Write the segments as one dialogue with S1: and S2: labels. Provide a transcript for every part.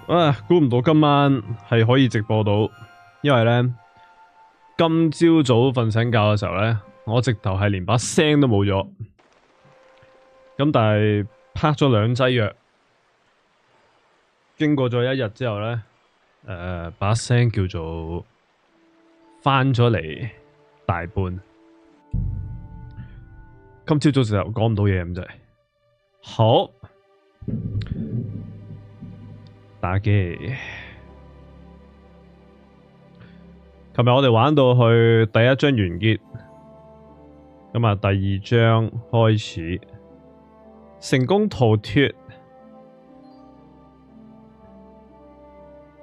S1: 好，估唔到今晚係可以直播到，因為呢，今朝早瞓醒覺嘅時候呢，我直頭係連把聲都冇咗。咁但係拍咗2劑藥，經過咗1日之後呢，把聲叫做翻咗嚟大半。今朝早時候講唔到嘢咁滯。好，打機。琴日我哋玩到去第1章完結，咁啊第2章開始，成功逃脫，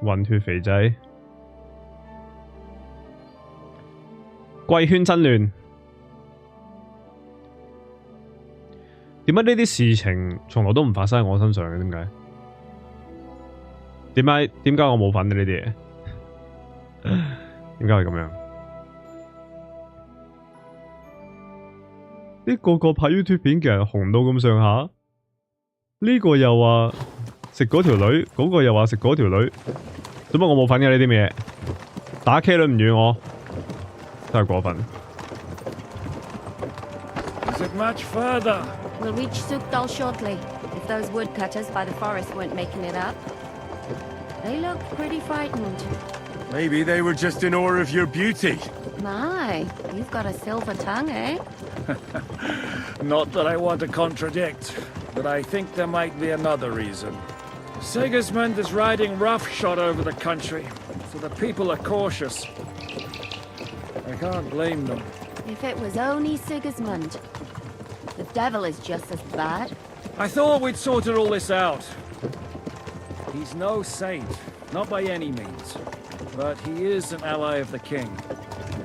S1: 混血肥仔，貴圈真亂。點解呢啲事情從來都唔發生喺我身上嘅？點解？點解我冇份嘅呢啲嘢？點解係咁樣？呢個拍 YouTube 片嘅人紅到咁上下，呢個又話食嗰條女，嗰個又話食嗰條女，做乜我冇份嘅呢啲嘢？打 K 都唔預我，真係過分。
S2: We'll reach Sukdal shortly, if those woodcutters by the forest weren't making it up. They look pretty frightened.
S3: Maybe they were just in awe of your beauty.
S2: My, you've got a silver tongue, eh?
S4: Not that I want to contradict, but I think there might be another reason. Sigismund is riding roughshod over the country, so the people are cautious. I can't blame them.
S2: If it was only Sigismund. The devil is just as bad.
S4: I thought we'd sorted all this out. He's no saint, not by any means. But he is an ally of the king.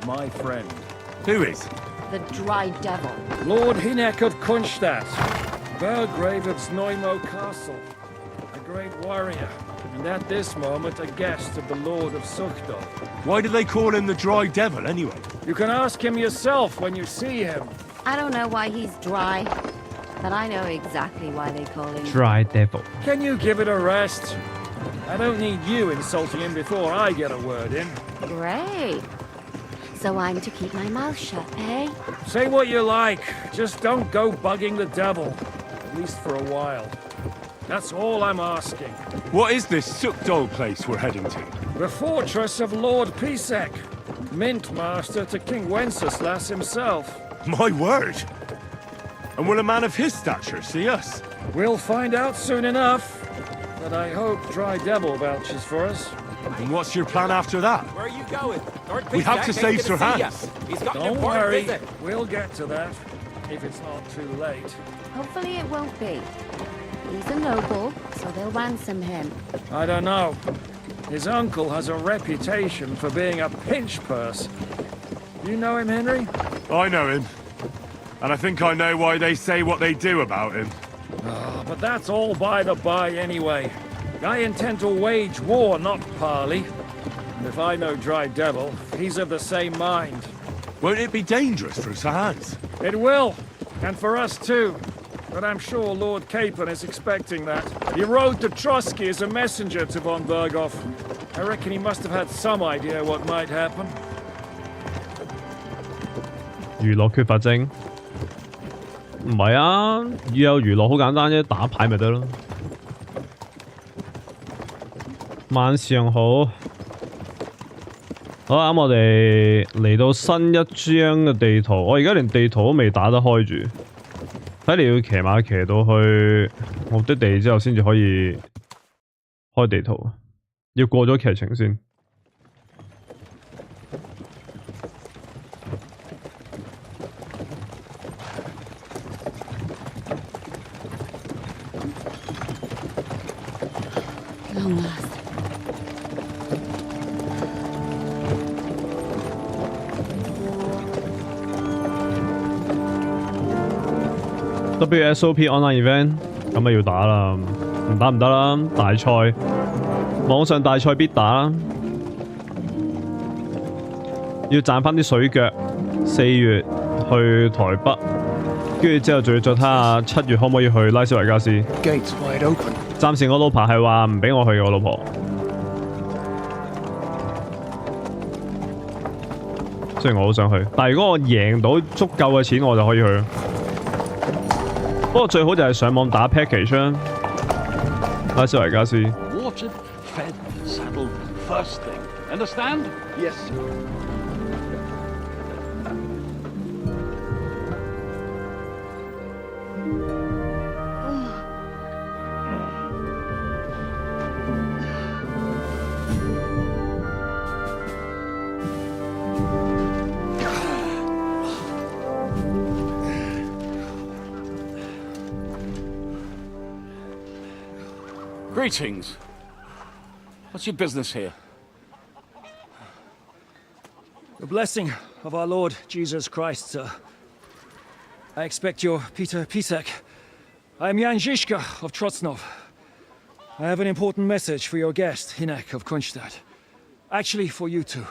S4: My friend.
S3: Who is?
S2: The dry devil.
S4: Lord Hinek of Kunstadt. Margrave of Znojmo Castle. A great warrior. And at this moment a guest of the Lord of Sukdal.
S3: Why do they call him the Dry Devil anyway?
S4: You can ask him yourself when you see him.
S2: I don't know why he's dry, but I know exactly why they call him
S1: Dry Devil.
S4: Can you give it a rest? I don't need you insulting him before I get a word in.
S2: Great. So I'm to keep my mouth shut, eh?
S4: Say what you like, just don't go bugging the devil. At least for a while. That's all I'm asking.
S3: What is this Sukdal place we're heading to?
S4: The fortress of Lord Pisek, Mint Master to King Wenceslas himself.
S3: My word! And will a man of his stature see us?
S4: We'll find out soon enough. But I hope Dry Devil vouches for us.
S3: And what's your plan after that?
S5: Where are you going?
S3: We have to save Sir Hans.
S5: He's got an
S4: Don't
S5: important
S4: worry,
S5: visit.
S4: we'll get to that. If it's not too late.
S2: Hopefully it won't be. He's a noble, so they'll ransom him.
S4: I don't know. His uncle has a reputation for being a pinch purse. You know him, Henry?
S3: I know him. And I think I know why they say what they do about him.
S4: Oh, but that's all by the by anyway. I intend to wage war, not parley. And if I know Dry Devil, he's of the same mind.
S3: Won't it be dangerous for Sir Hans?
S4: It will. And for us too. But I'm sure Lord Capon is expecting that. He rode to Trotsky as a messenger to von Berghoff. I reckon he must have had some idea what might happen.
S1: 娛樂缺乏症？唔係啊，要有娛樂好簡單啫，打牌咪得咯。晚上好，好啊！咁我哋嚟到新一章嘅地圖，我而家連地圖都未打得開住，睇嚟要騎馬騎到去目的地之後先至可以開地圖，要過咗劇情先。
S2: Long last.
S1: WSOP Online Event 咁咪要打啦，唔打唔得啦！大賽，網上大賽必打啦，要賺翻啲水腳。4月去台北，跟住之後仲要再睇下7月可唔可以去拉斯維加斯。
S5: Gates wide open.
S1: 暫時我老婆係話唔俾我去嘅，我老婆。雖然我好想去，但係如果我贏到足夠嘅錢，我就可以去。不過最好就係上網打 package 啦，拉斯維加斯。
S6: Watered, fed, saddled first thing. Understand?
S5: Yes, sir.
S6: Greetings. What's your business here?
S4: The blessing of our Lord Jesus Christ, sir. I expect you're Peter Pisek. I am Jan Zizka of Trotznov. I have an important message for your guest, Hinek of Kunstadt. Actually, for you two.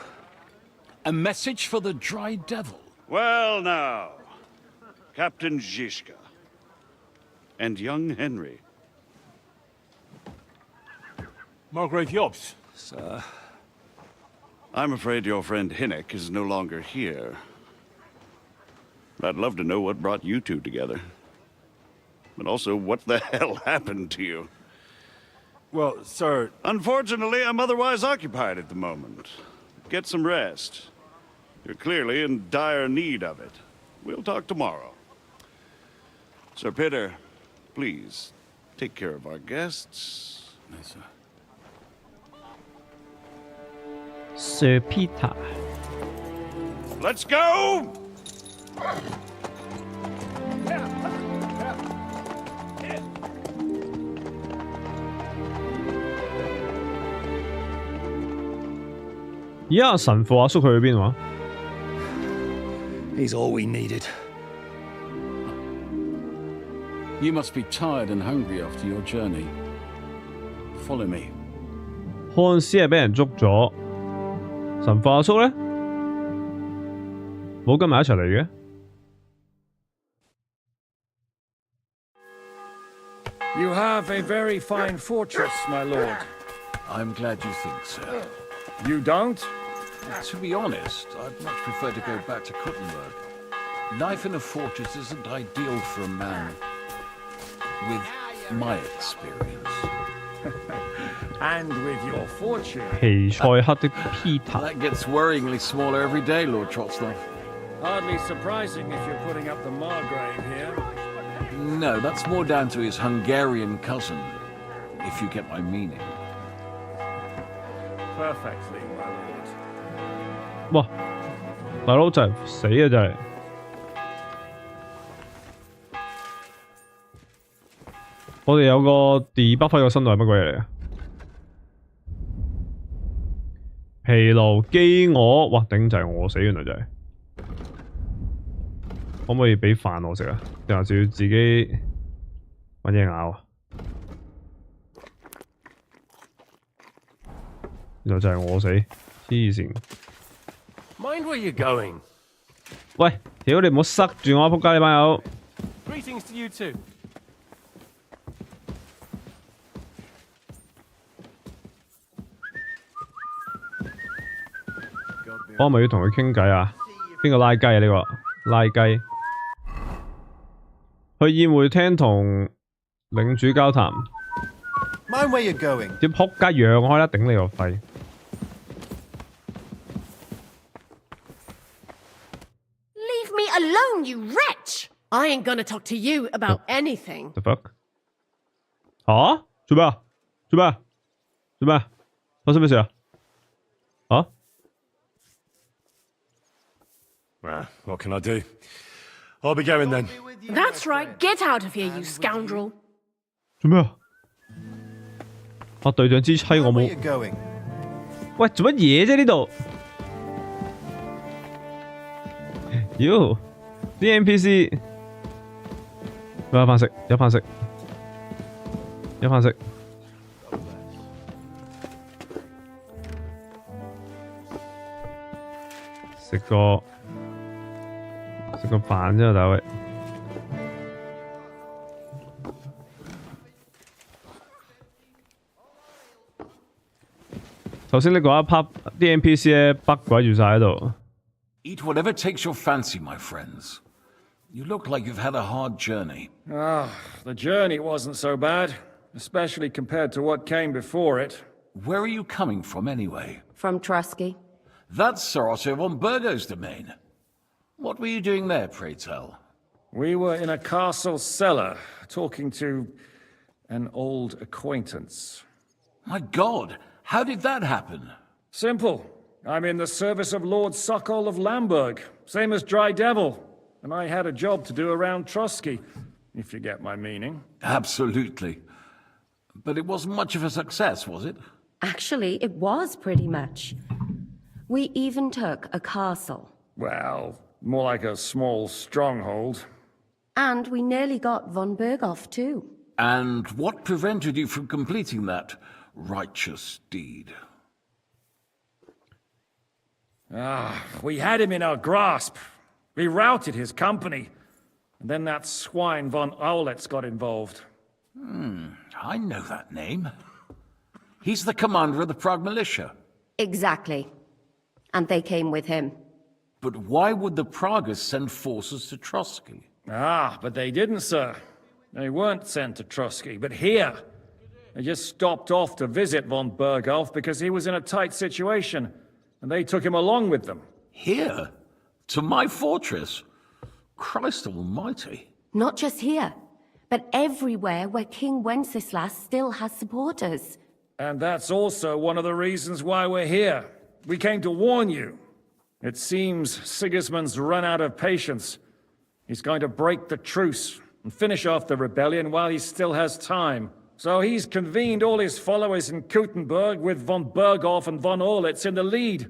S6: A message for the Dry Devil.
S7: Well, now, Captain Zizka and young Henry.
S3: Margrave Jobs.
S4: Sir.
S7: I'm afraid your friend Hinek is no longer here. I'd love to know what brought you two together. But also, what the hell happened to you?
S3: Well, sir,
S7: Unfortunately, I'm otherwise occupied at the moment. Get some rest. You're clearly in dire need of it. We'll talk tomorrow. Sir Peter, please, take care of our guests.
S6: Yes, sir.
S1: Sir Peter。
S7: Let's go!
S1: 而家神父阿叔佢去邊話？
S4: He's all we needed.
S6: You must be tired and hungry after your journey. Follow me.
S1: 漢斯係俾人捉咗，神父阿叔咧冇跟埋一齊嚟嘅。
S4: You have a very fine fortress, my lord.
S6: I'm glad you think so.
S4: You don't?
S6: To be honest, I'd much prefer to go back to Kuttenberg. Life in a fortress isn't ideal for a man with my experience.
S4: And with your fortune.
S1: 皮賽克的 Peter，
S6: That gets worryingly smaller every day, Lord Trotzdal.
S4: Hardly surprising if you're putting up the Margrave here.
S6: No, that's more down to his Hungarian cousin, if you get my meaning.
S4: Perfectly, my lord.
S1: 哇！大佬就係死啊！真係。我哋有個 debuff 個身度係乜鬼嘢嚟啊？疲勞、飢餓，哇！頂就係餓死，原來就係。可唔可以俾飯我食啊？定係就要自己揾嘢咬啊？原來就係餓死，黐線！
S8: Mind where you're going.
S1: 喂，屌你唔好塞住我啊！仆街你班友！
S8: Greetings to you too.
S1: 我係咪要同佢傾偈啊？邊個拉雞啊？呢個拉雞。去宴會廳同領主交談。
S5: Mind where you're going.
S1: 點仆街讓開啦！頂你個肺！
S9: Leave me alone, you wretch! I ain't gonna talk to you about anything.
S1: The fuck？ 嚇？做咩啊？做咩啊？做咩啊？發生咩事啊？嚇？
S3: what can I do? I'll be going then.
S9: That's right, get out of here, you scoundrel.
S1: 做咩啊？啊！隊長之妻我
S5: Where
S1: 冇。
S5: you're going.
S1: 喂，做乜嘢啫？呢度？妖！啲 NPC 有飯食，有飯食，有飯食。食個飯啫，大衛。頭先你嗰一 part 啲 NPC 咧北鬼住晒喺度。
S6: Eat whatever takes your fancy, my friends. You look like you've had a hard journey.
S4: Ah, the journey wasn't so bad, especially compared to what came before it.
S6: Where are you coming from, anyway?
S2: From Trusky.
S6: That's Sir Otto von Burgo's domain. What were you doing there, pray tell?
S4: We were in a castle cellar, talking to an old acquaintance.
S6: My God, how did that happen?
S4: Simple. I'm in the service of Lord Sokol of Lamberg, same as Dry Devil, and I had a job to do around Trusky, if you get my meaning.
S6: Absolutely. But it wasn't much of a success, was it?
S2: Actually, it was pretty much. We even took a castle.
S4: Well, more like a small stronghold.
S2: And we nearly got von Berghoff too.
S6: And what prevented you from completing that righteous deed?
S4: We had him in our grasp. We routed his company. And then that swine von Aulitz got involved.
S6: I know that name. He's the commander of the Prague militia.
S2: Exactly. And they came with him.
S6: But why would the Praguers send forces to Trusky?
S4: But they didn't, sir. They weren't sent to Trusky, but here. They just stopped off to visit von Berghoff because he was in a tight situation, and they took him along with them.
S6: Here? To my fortress? Christ almighty.
S2: Not just here, but everywhere where King Wenceslas still has supporters.
S4: And that's also one of the reasons why we're here. We came to warn you. It seems Sigismund's run out of patience. He's going to break the truce and finish off the rebellion while he still has time. So he's convened all his followers in Kuttenberg with von Berghoff and von Aulitz in the lead.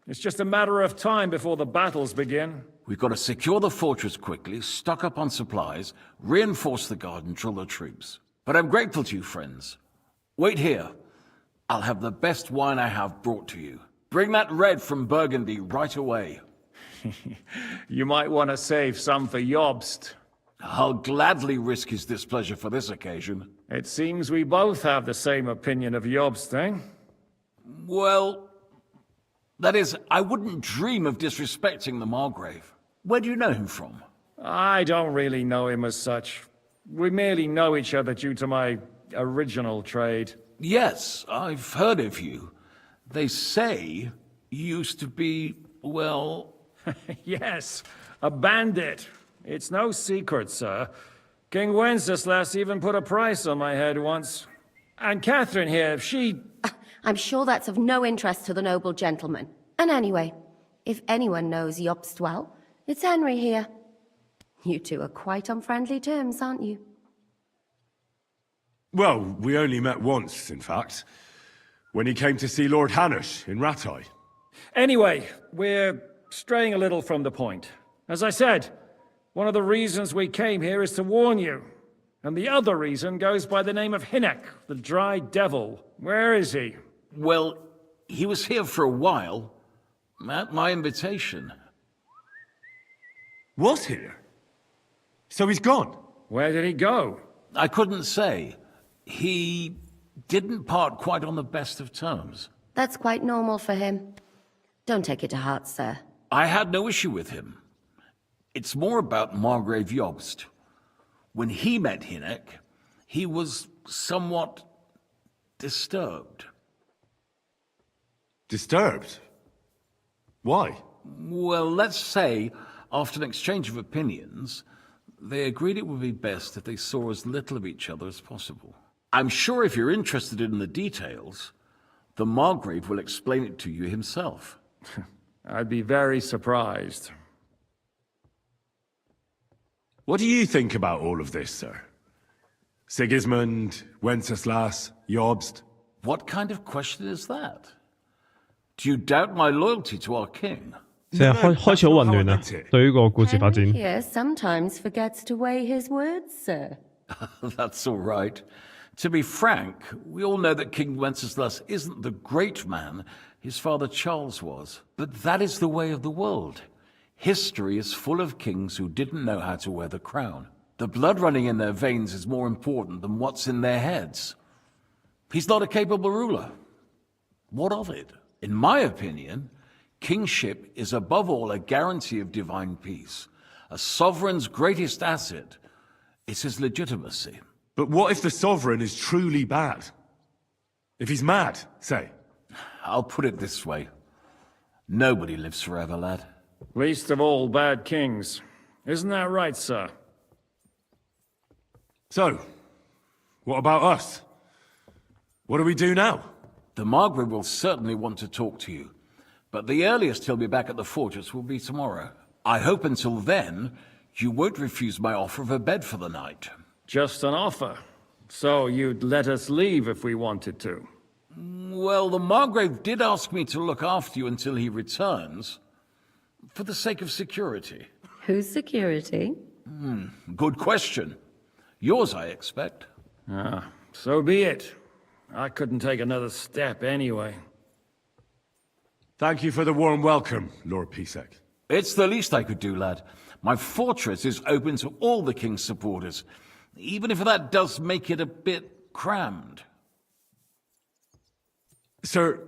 S4: It's just a matter of time before the battles begin.
S6: We've got to secure the fortress quickly, stock up on supplies, reinforce the guard and drill the troops. But I'm grateful to you, friends. Wait here. I'll have the best wine I have brought to you. Bring that red from Burgundy right away.
S4: You might want to save some for Jobst.
S6: I'll gladly risk his displeasure for this occasion.
S4: It seems we both have the same opinion of Jobst, eh?
S6: Well, that is, I wouldn't dream of disrespecting the Margrave. Where do you know him from?
S4: I don't really know him as such. We merely know each other due to my original trade.
S6: Yes, I've heard of you. They say you used to be, well...
S4: Yes, a bandit. It's no secret, sir. King Wenceslas even put a price on my head once. And Catherine here, she...
S2: I'm sure that's of no interest to the noble gentleman. And anyway, if anyone knows Jobst well, it's Henry here. You two are quite on friendly terms, aren't you?
S3: Well, we only met once, in fact. When he came to see Lord Hanush in Rattay.
S4: Anyway, we're straying a little from the point. As I said, one of the reasons we came here is to warn you. And the other reason goes by the name of Hinek, the Dry Devil. Where is he?
S6: Well, he was here for a while, at my invitation.
S3: Was here? So he's gone?
S4: Where did he go?
S6: I couldn't say. He didn't part quite on the best of terms.
S2: That's quite normal for him. Don't take it to heart, sir.
S6: I had no issue with him. It's more about Margrave Jobst. When he met Hinek, he was somewhat disturbed.
S3: Disturbed? Why?
S6: Well, let's say, after an exchange of opinions, they agreed it would be best if they saw as little of each other as possible. I'm sure if you're interested in the details, the Margrave will explain it to you himself.
S4: I'd be very surprised.
S3: What do you think about all of this, sir? Sigismund, Wenceslas, Jobst?
S6: What kind of question is that? Do you doubt my loyalty to our king?
S1: 即係開始好混亂啊！對於個故事發展。
S2: Henry here sometimes forgets to weigh his words, sir.
S6: That's all right. To be frank, we all know that King Wenceslas isn't the great man his father Charles was. But that is the way of the world. History is full of kings who didn't know how to wear the crown. The blood running in their veins is more important than what's in their heads. He's not a capable ruler. What of it? In my opinion, kingship is above all a guarantee of divine peace. A sovereign's greatest asset is his legitimacy.
S3: But what if the sovereign is truly bad? If he's mad, say?
S6: I'll put it this way. Nobody lives forever, lad.
S4: Least of all bad kings. Isn't that right, sir?
S3: So, what about us? What do we do now?
S6: The Margrave will certainly want to talk to you, but the earliest he'll be back at the fortress will be tomorrow. I hope until then, you won't refuse my offer of a bed for the night.
S4: Just an offer. So you'd let us leave if we wanted to?
S6: Well, the Margrave did ask me to look after you until he returns, for the sake of security.
S2: Whose security?
S6: Good question. Yours, I expect.
S4: Ah, so be it. I couldn't take another step anyway.
S3: Thank you for the warm welcome, Lord Pisek.
S6: It's the least I could do, lad. My fortress is open to all the king's supporters, even if that does make it a bit crammed.
S3: Sir,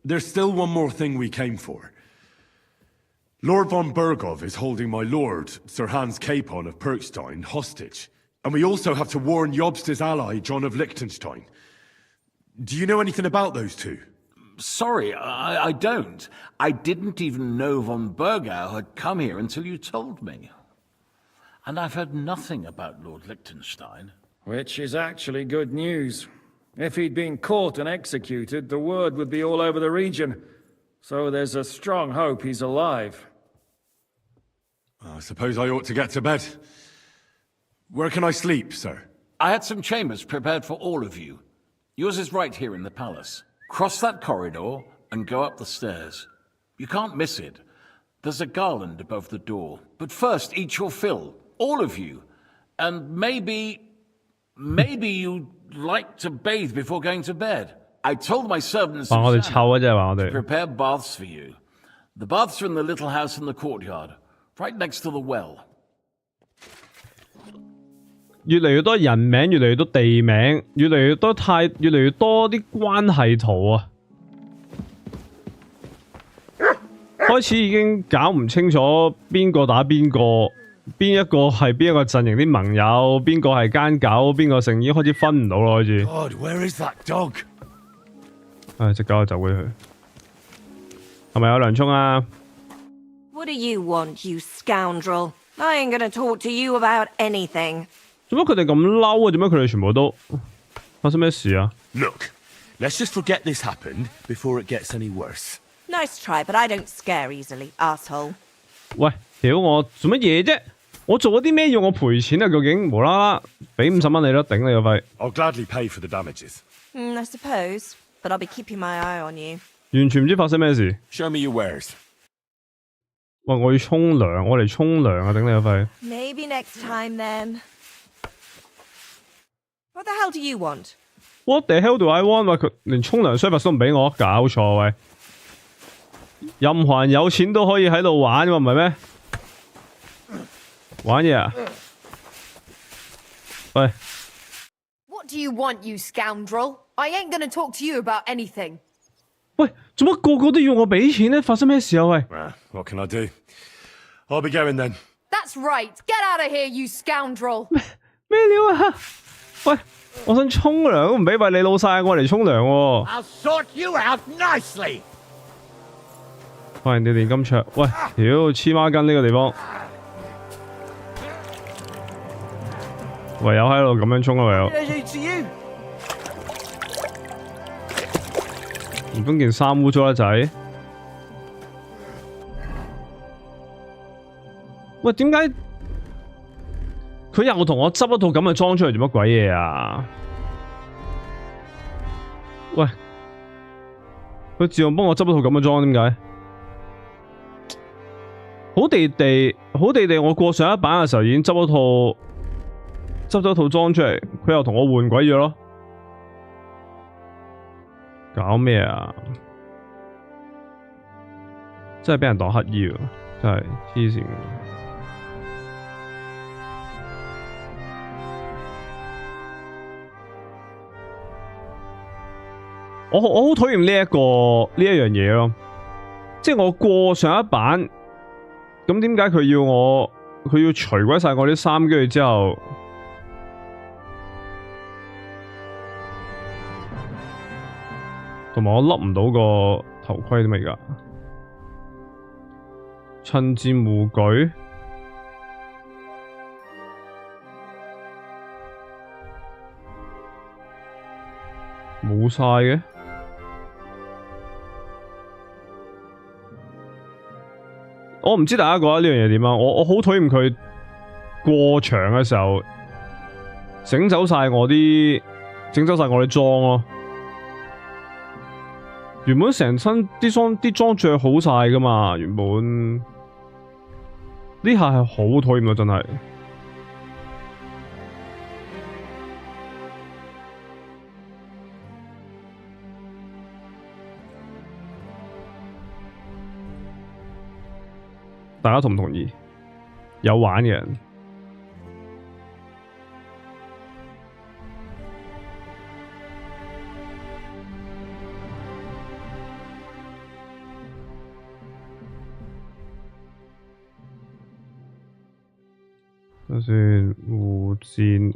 S3: there's still one more thing we came for. Lord von Bergov is holding my lord, Sir Hans Capon of Perkstein, hostage. And we also have to warn Jobst's ally, John of Liechtenstein. Do you know anything about those two?
S6: Sorry, I don't. I didn't even know von Bergau had come here until you told me. And I've heard nothing about Lord Liechtenstein.
S4: Which is actually good news. If he'd been caught and executed, the word would be all over the region. So there's a strong hope he's alive.
S3: I suppose I ought to get to bed. Where can I sleep, sir?
S6: I had some chambers prepared for all of you. Yours is right here in the palace. Cross that corridor and go up the stairs. You can't miss it. There's a garland above the door. But first, eat your fill. All of you. And maybe you'd like to bathe before going to bed. I told my servants to prepare baths for you. The baths are in the little house in the courtyard, right next to the well.
S1: 越嚟越多人名，越嚟越多地名，越嚟越多啲關係圖啊！開始已經搞唔清楚邊個打邊個，邊一個係邊一個陣營啲盟友，邊個係奸狗，邊個成已經開始分唔到咯，開始。
S3: God, where is that dog?
S1: 唉，隻狗就走咗去。係咪有涼沖啊
S10: What do you want, you scoundrel? I ain't gonna talk to you about anything.
S1: 做乜佢哋咁嬲啊？做乜佢哋全部都發生咩事啊
S5: Look, let's just forget this happened before it gets any worse.
S10: Nice try, but I don't scare easily, asshole.
S1: 喂，屌我做乜嘢啫？我做咗啲咩要我賠錢啊？究竟無啦啦俾50蚊你咯，頂你個肺！
S3: I'll gladly pay for the damages.
S10: I suppose, but I'll be keeping my eye on you.
S1: 完全唔知發生咩事。
S5: Show me your wares.
S1: 喂，我要沖涼，我嚟沖涼啊！頂你個肺！
S10: Maybe next time then. What the hell do you want?
S1: What the hell do I want？ 喂，佢連沖涼 service 都唔俾我，搞錯喂！任何人有錢都可以喺度玩喎，唔係咩？玩嘢啊！喂！
S9: What do you want, you scoundrel? I ain't gonna talk to you about anything.
S1: 喂，做乜個個都要我俾錢咧？發生咩事啊？喂！
S3: What can I do? I'll be going then.
S9: That's right. Get out of here, you scoundrel.
S1: 咩料啊？喂，我想沖涼都唔俾，喂你老細，我嚟沖涼喎。
S8: I'll sort you out nicely.
S1: 發現你練金桌，喂，屌黐孖筋呢個地方，唯有喺度咁樣沖啊，唯有。唔通件衫污糟得滯？喂，點解佢又同我執一套咁嘅裝出嚟做乜鬼嘢啊？喂，佢自動幫我執一套咁嘅裝，點解？好地地，我過上一版嘅時候已經執咗套裝出嚟，佢又同我換鬼咗咯。搞咩啊？真係俾人當乞兒喎！真係黐線。我好討厭呢一樣嘢咯，即係我過上一版，咁點解佢要除鬼晒我啲衫，跟住之後，同埋我笠唔到個頭盔點㗎？趁戰護具冇晒嘅。我唔知大家覺得呢樣嘢點啊？我好討厭佢過場嘅時候整走晒我啲裝咯。原本成身啲裝着好晒噶嘛，原本呢下係好討厭啊，真係。大家同唔同意？有玩嘅人，就算互戰，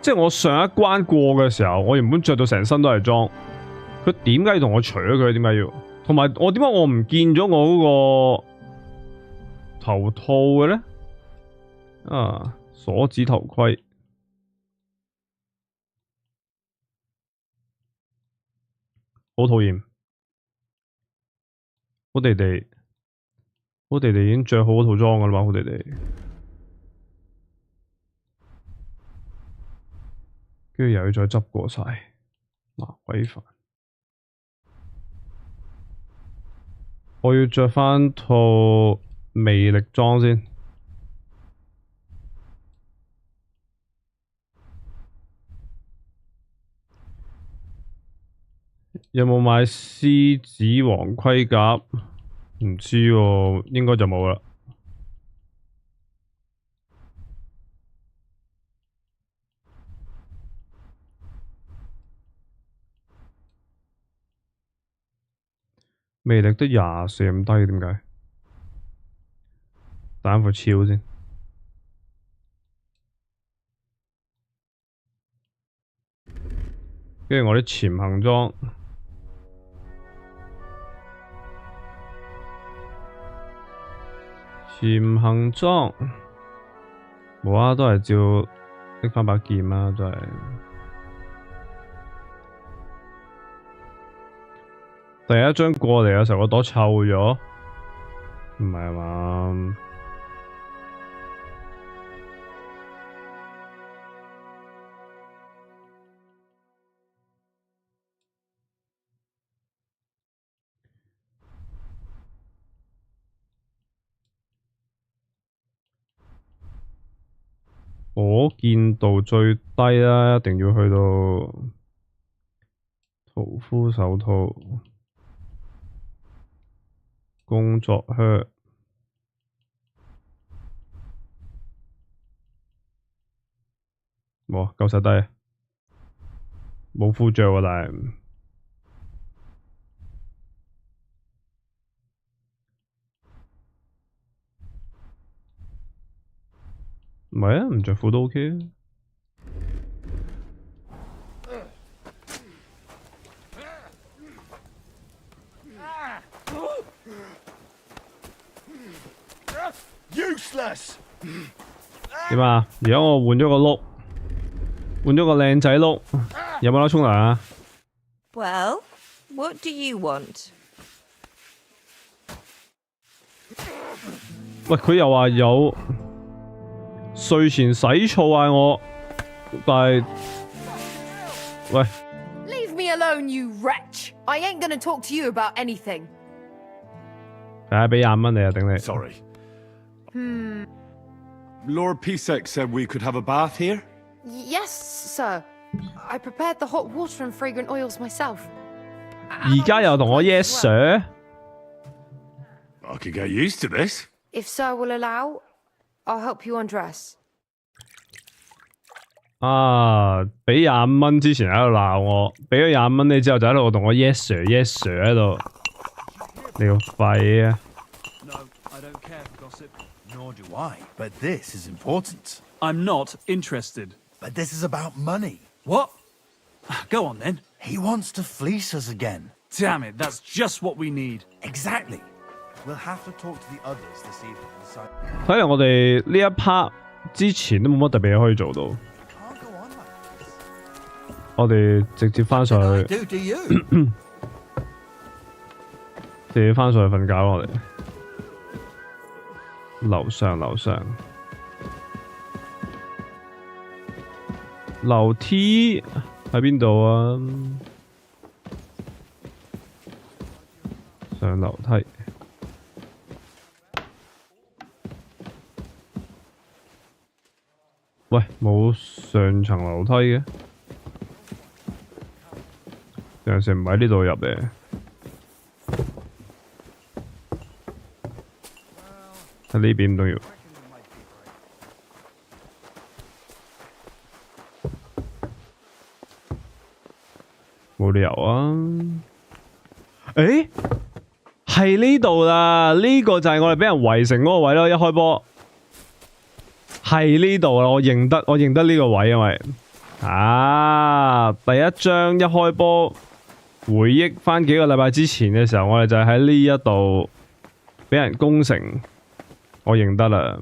S1: 即係我上一關過嘅時候，我原本着到成身都係裝。佢點解要同我除咗佢？點解要？同埋我點解我唔見咗我嗰個頭套嘅咧？啊，鎖子頭盔，好討厭！好地地已經着好嗰套裝噶啦嘛，好地地，跟住又要再執過晒，麻鬼煩！我要着返套魅力裝先。有冇買獅子王盔甲？唔知喎，應該就冇啦。魅力得24咁低，點解？打副超先。跟住我啲潛行裝，冇啊，都係照拎返把劍啦，真係。第一張過嚟嘅時候，個朵臭咗，唔係啊嘛？火箭度最低啦，一定要去到屠夫手套。工作靴，哇，夠晒低，冇褲着喎，但係唔係啊，唔着褲都 OK 啊。點啊？而家我換咗個碌，換咗個靚仔碌，有冇得沖涼啊
S10: Well, what do you want?
S1: 喂，佢又話有睡前洗澡嗌我，但係喂
S9: Leave me alone, you wretch! I ain't gonna talk to you about anything.
S1: 俾20蚊你啊，頂你。
S3: Sorry. Lord Pisek said we could have a bath here?
S9: Yes, sir. I prepared the hot water and fragrant oils myself.
S1: 而家又同我 yes sir。
S3: I could get used to this.
S9: If sir will allow, I'll help you undress.
S1: 啊！俾25蚊之前喺度鬧我，俾咗25蚊你之後就喺度同我 yes sir yes sir 喺度，你個肺啊
S11: No, I don't care for gossip.
S8: Nor do I, but this is important.
S11: I'm not interested.
S8: But this is about money.
S11: What? Go on then.
S8: He wants to fleece us again.
S11: Damn it, that's just what we need.
S8: Exactly. We'll have to talk to the others this evening.
S1: 睇嚟我哋呢一 part 之前都冇乜特別嘢可以做到，
S8: Can't go on like this.
S1: 我哋直接翻上去，
S8: Do you?
S1: 直接翻上去瞓覺咯。我哋樓上，樓梯喺邊度啊？上樓梯。喂，冇上層樓梯嘅，有時唔喺呢度入嘅。喺呢邊都要。冇理由啊！誒，係呢度啦，呢個就係我哋俾人圍城嗰個位咯，一開波。係呢度啦，我認得呢個位，因為第一章一開波，回憶翻幾個禮拜之前嘅時候，我哋就喺呢一度俾人攻城，我認得啦。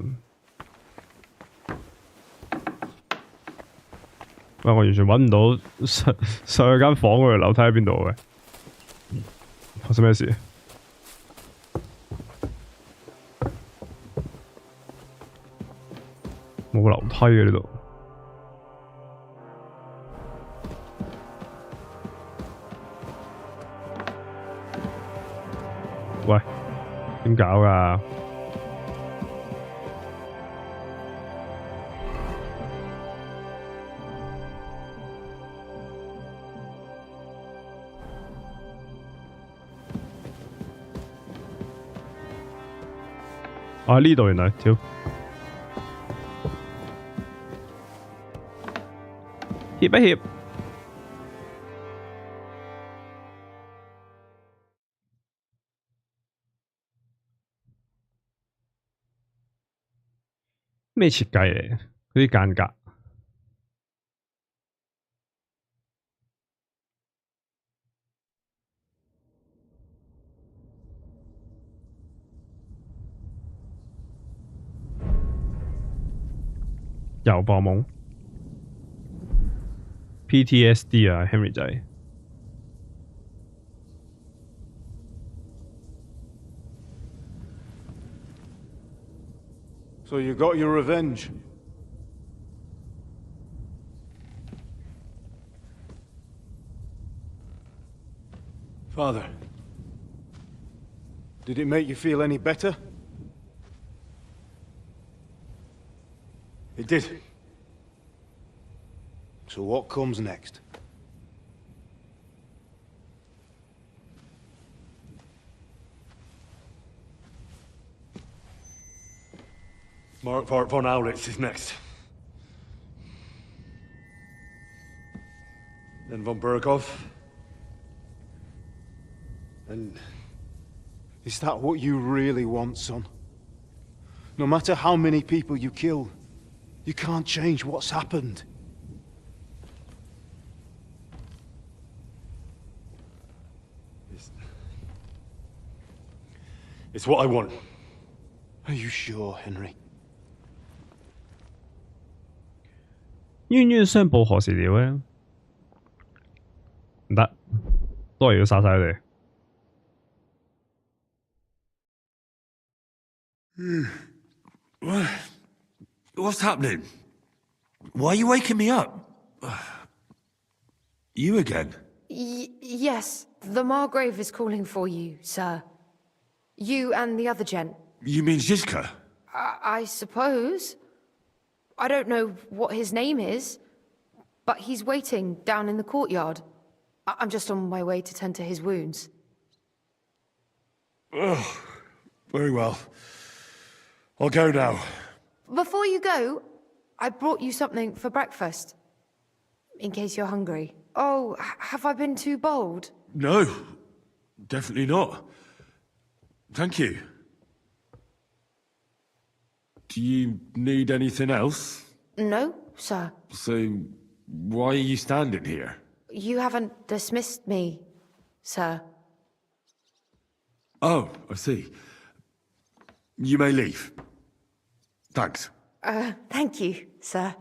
S1: 喂，我完全揾唔到上去間房嗰條樓梯喺邊度嘅，發生咩事？冇樓梯嘅呢度。喂，點搞㗎？呢度原來，屌！協一協，咩設計嚟？嗰啲間隔。又報夢 PTSD 啊 ，Henry 仔。
S12: So you got your revenge? Father, did it make you feel any better? It did. So what comes next?
S3: Mark von Aulitz is next. Then von Berghoff.
S12: And is that what you really want, son? No matter how many people you kill, you can't change what's happened.
S3: It's what I want.
S12: Are you sure, Henry?
S1: 冤冤相報何時了呢？唔得，都係要殺晒佢
S5: 哋。What's happening? Why are you waking me up? You again?
S9: Yes, the Margrave is calling for you, sir. You and the other gent.
S5: You mean Zizka?
S9: I suppose. I don't know what his name is, but he's waiting down in the courtyard. I'm just on my way to tend to his wounds.
S3: Oh, very well. I'll go now.
S9: Before you go, I brought you something for breakfast. in case you're hungry. Oh, have I been too bold?
S3: No, definitely not. Thank you. Do you need anything else?
S9: No, sir.
S3: So, why are you standing here?
S9: You haven't dismissed me, sir.
S3: Oh, I see. You may leave. Thanks.
S9: Thank you, sir.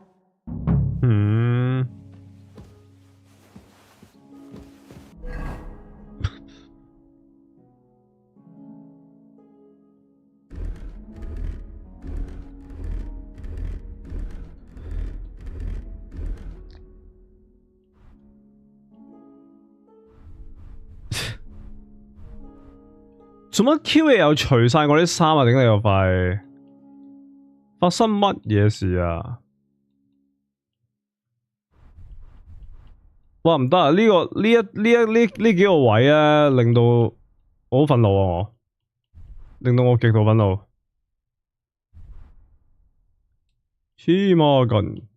S1: 做乜 Q 嘢又除晒我啲衫啊？頂你個肺！發生乜嘢事啊？哇唔得啊！呢幾個位啊，令到我好憤怒啊！令到我極度憤怒。黐孖筋，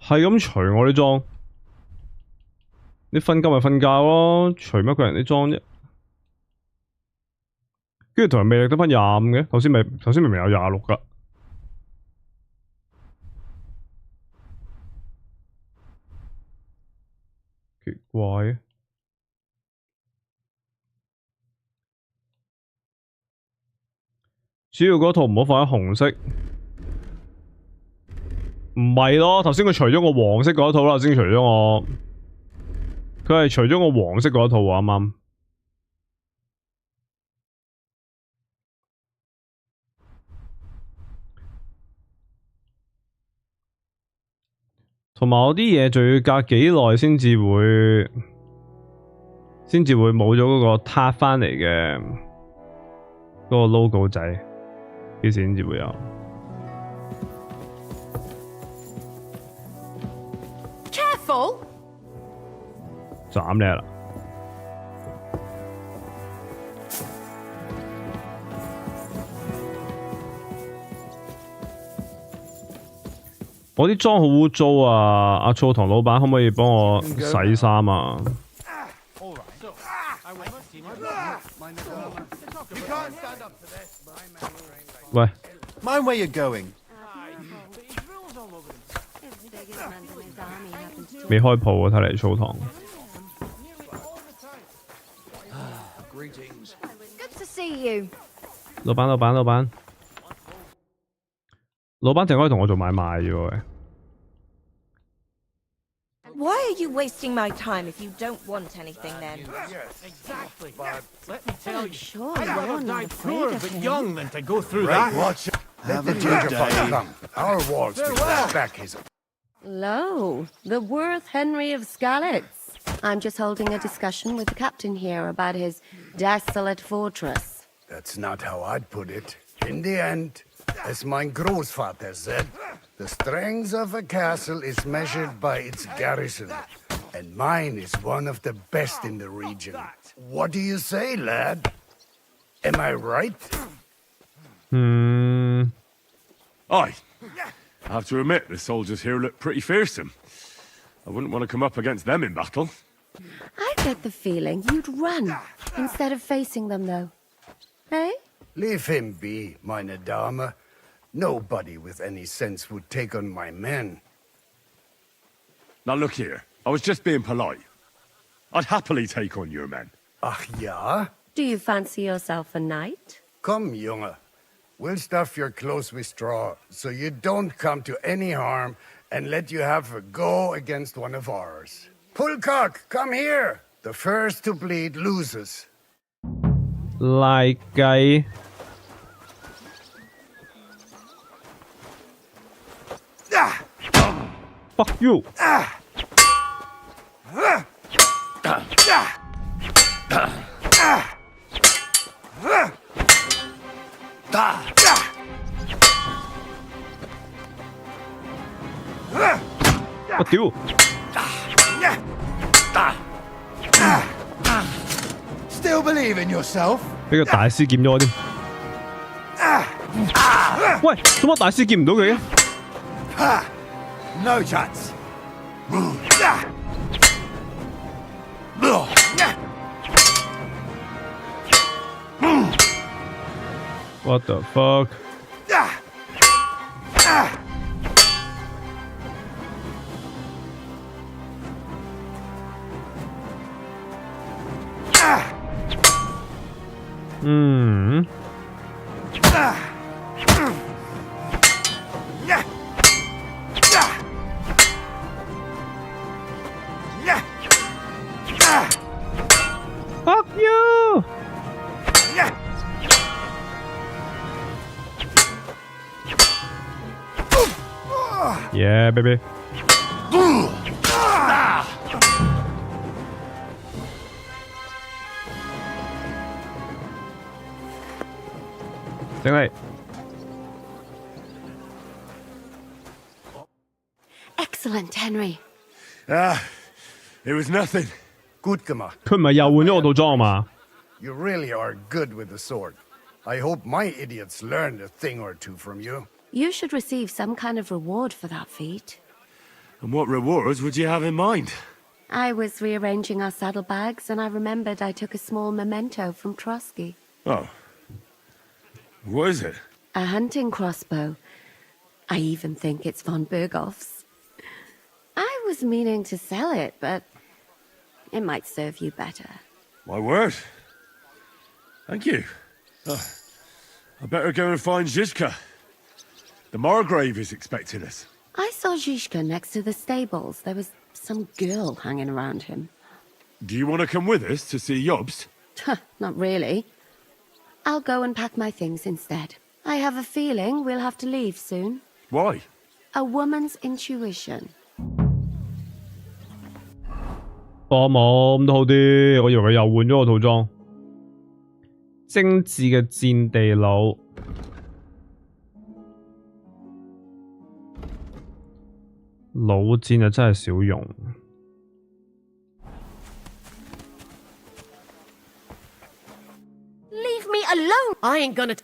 S1: 係咁除我啲裝。你瞓覺咪瞓覺咯，除乜鬼人啲裝啫？跟住同埋魅力得返25嘅，頭先明明有26㗎。奇怪嘅。主要嗰套唔好放喺紅色。唔係咯，頭先佢除咗我黃色嗰套啦，頭先除咗我。佢係除咗我黃色嗰套喎，啱啱。同埋我啲嘢仲要隔幾耐先至會冇咗嗰個撻返嚟嘅嗰個 logo 仔，幾時先至會有
S2: ？Careful！
S1: 斬你啦！我啲裝好污糟啊！阿醋糖老闆可唔可以幫我洗衫啊？喂
S8: Mind where you're going.
S1: 未開鋪啊！睇嚟醋糖。
S2: Good to see you.
S1: 老闆，淨可以同我做買賣嘅喎。
S10: Why are you wasting my time if you don't want anything then?
S4: Exactly. But let me tell you,
S2: Sure,
S4: I'd
S2: you're
S4: rather
S2: not
S4: die
S2: afraid
S4: poor
S2: of
S4: but
S2: him.
S4: young than to go through
S8: Right,
S4: that.
S8: watch. Let the teacher come. Our walls will back his.
S2: Lo, the worth Henry of Skalitz. I'm just holding a discussion with the captain here about his desolate fortress.
S13: That's not how I'd put it. In the end, as my Großvater said, the strength of a castle is measured by its garrison, and mine is one of the best in the region. What do you say, lad? Am I right?
S3: Aye. I have to admit, the soldiers here look pretty fearsome. I wouldn't want to come up against them in battle.
S2: I get the feeling you'd run instead of facing them, though. Eh?
S13: Leave him be, meine Dame. Nobody with any sense would take on my men.
S3: Now look here, I was just being polite. I'd happily take on your men.
S13: Ach ja?
S2: Do you fancy yourself a knight?
S13: Come, Junge. We'll stuff your clothes with straw, so you don't come to any harm, and let you have a go against one of ours. Pulcock, come here! The first to bleed loses.
S1: Like guy. Fuck you. Fuck you.
S8: Still believe in yourself?
S1: 俾個大師劍咗我添。喂，做乜大師劍唔到佢嘅？
S8: Ha! No chance.
S1: What the fuck？ 嗯。Fuck you! Yeah, baby. 整理。
S2: Excellent, Henry.
S3: Ah, it was nothing.
S13: Good gemacht.
S1: 佢唔係又換咗我套裝嘛？
S13: You really are good with the sword. I hope my idiots learned a thing or two from you.
S2: You should receive some kind of reward for that feat.
S3: And what rewards would you have in mind?
S2: I was rearranging our saddlebags and I remembered I took a small memento from Trotsky.
S3: Oh. What is it?
S2: A hunting crossbow. I even think it's von Berghoff's. I was meaning to sell it, but it might serve you better.
S3: My word. Thank you. I better go and find Zizka. The Margrave is expecting us.
S2: I saw Zhishka next to the stables. There was some girl hanging around him.
S3: Do you want to come with us to see Jobst?
S2: Not really. I'll go and pack my things instead. I have a feeling we'll have to leave soon.
S3: Why?
S2: A woman's intuition.
S1: 我冇咁都好啲，我以為佢又換咗個套裝。精緻嘅戰地佬，老戰啊真係少用。
S2: Leave me alone! I ain't gonna.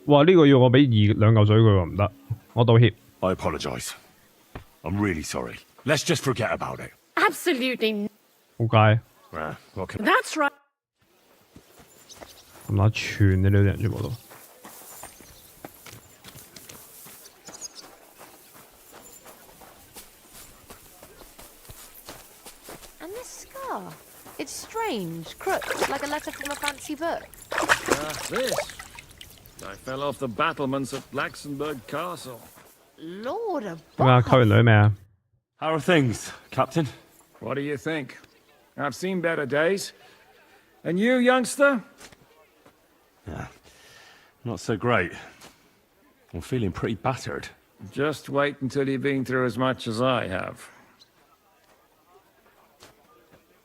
S1: 哇！呢個要我俾2嚿水佢喎，唔得，我道歉。
S3: I apologize. I'm really sorry. Let's just forget about it.
S2: Absolutely.
S1: 好街。
S3: Okay.
S2: That's right.
S1: 咁乸串嘅呢啲人全部都。
S9: And this scar? It's strange, crooked, like a letter from a fancy book.
S4: This. I fell off the battlements at Laxenburg Castle.
S9: Lord above.
S1: 點啊？溝完女未啊？
S3: How are things, Captain?
S4: What do you think? I've seen better days. And you, youngster?
S3: Not so great. I'm feeling pretty battered.
S4: Just wait until you've been through as much as I have.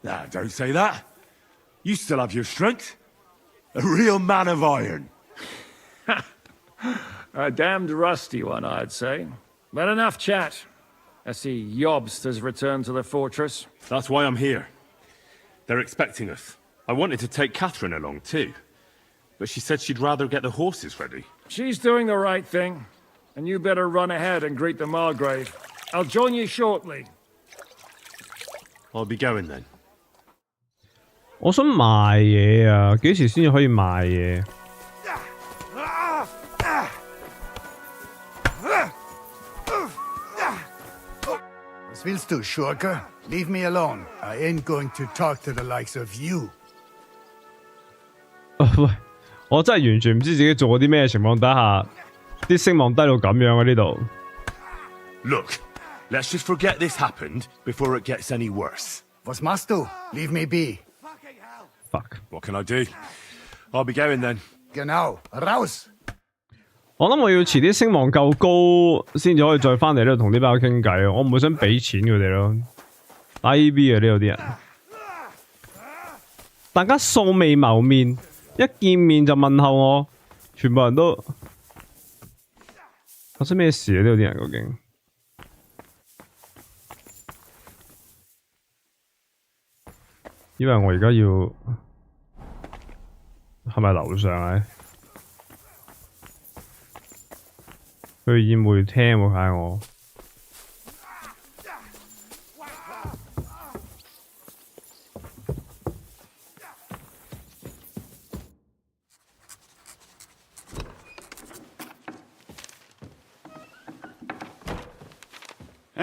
S3: Nah, don't say that. You still have your strength. A real man of iron.
S4: A damned rusty one, I'd say. But enough chat. I see Jobst has returned to the fortress.
S3: That's why I'm here. They're expecting us. I wanted to take Catherine along too, but she said she'd rather get the horses ready.
S4: She's doing the right thing, and you better run ahead and greet the Margrave. I'll join you shortly.
S3: I'll be going then.
S1: 我想賣嘢啊，幾時先至可以賣嘢？
S13: Was willst du, Schurke? Leave me alone. I ain't going to talk to the likes of you.
S1: 喂，我真係完全唔知自己做過啲咩情況底下，啲聲望低到咁樣啊！呢度。
S3: Look, let's just forget this happened before it gets any worse.
S13: Was machst du? Leave me be.
S1: Fuck.
S3: What can I do? I'll be going then.
S13: Genau. Raus!
S1: 我諗我要遲啲聲望夠高，先至可以再翻嚟呢度同啲包傾偈啊！我唔會想俾錢佢哋咯，低 B 啊呢度啲人，大家素未謀面，一見面就問候我，全部人都發生咩事啊？呢度啲人究竟？以為我而家要係咪樓上啊？去宴會廳喎，睇下我。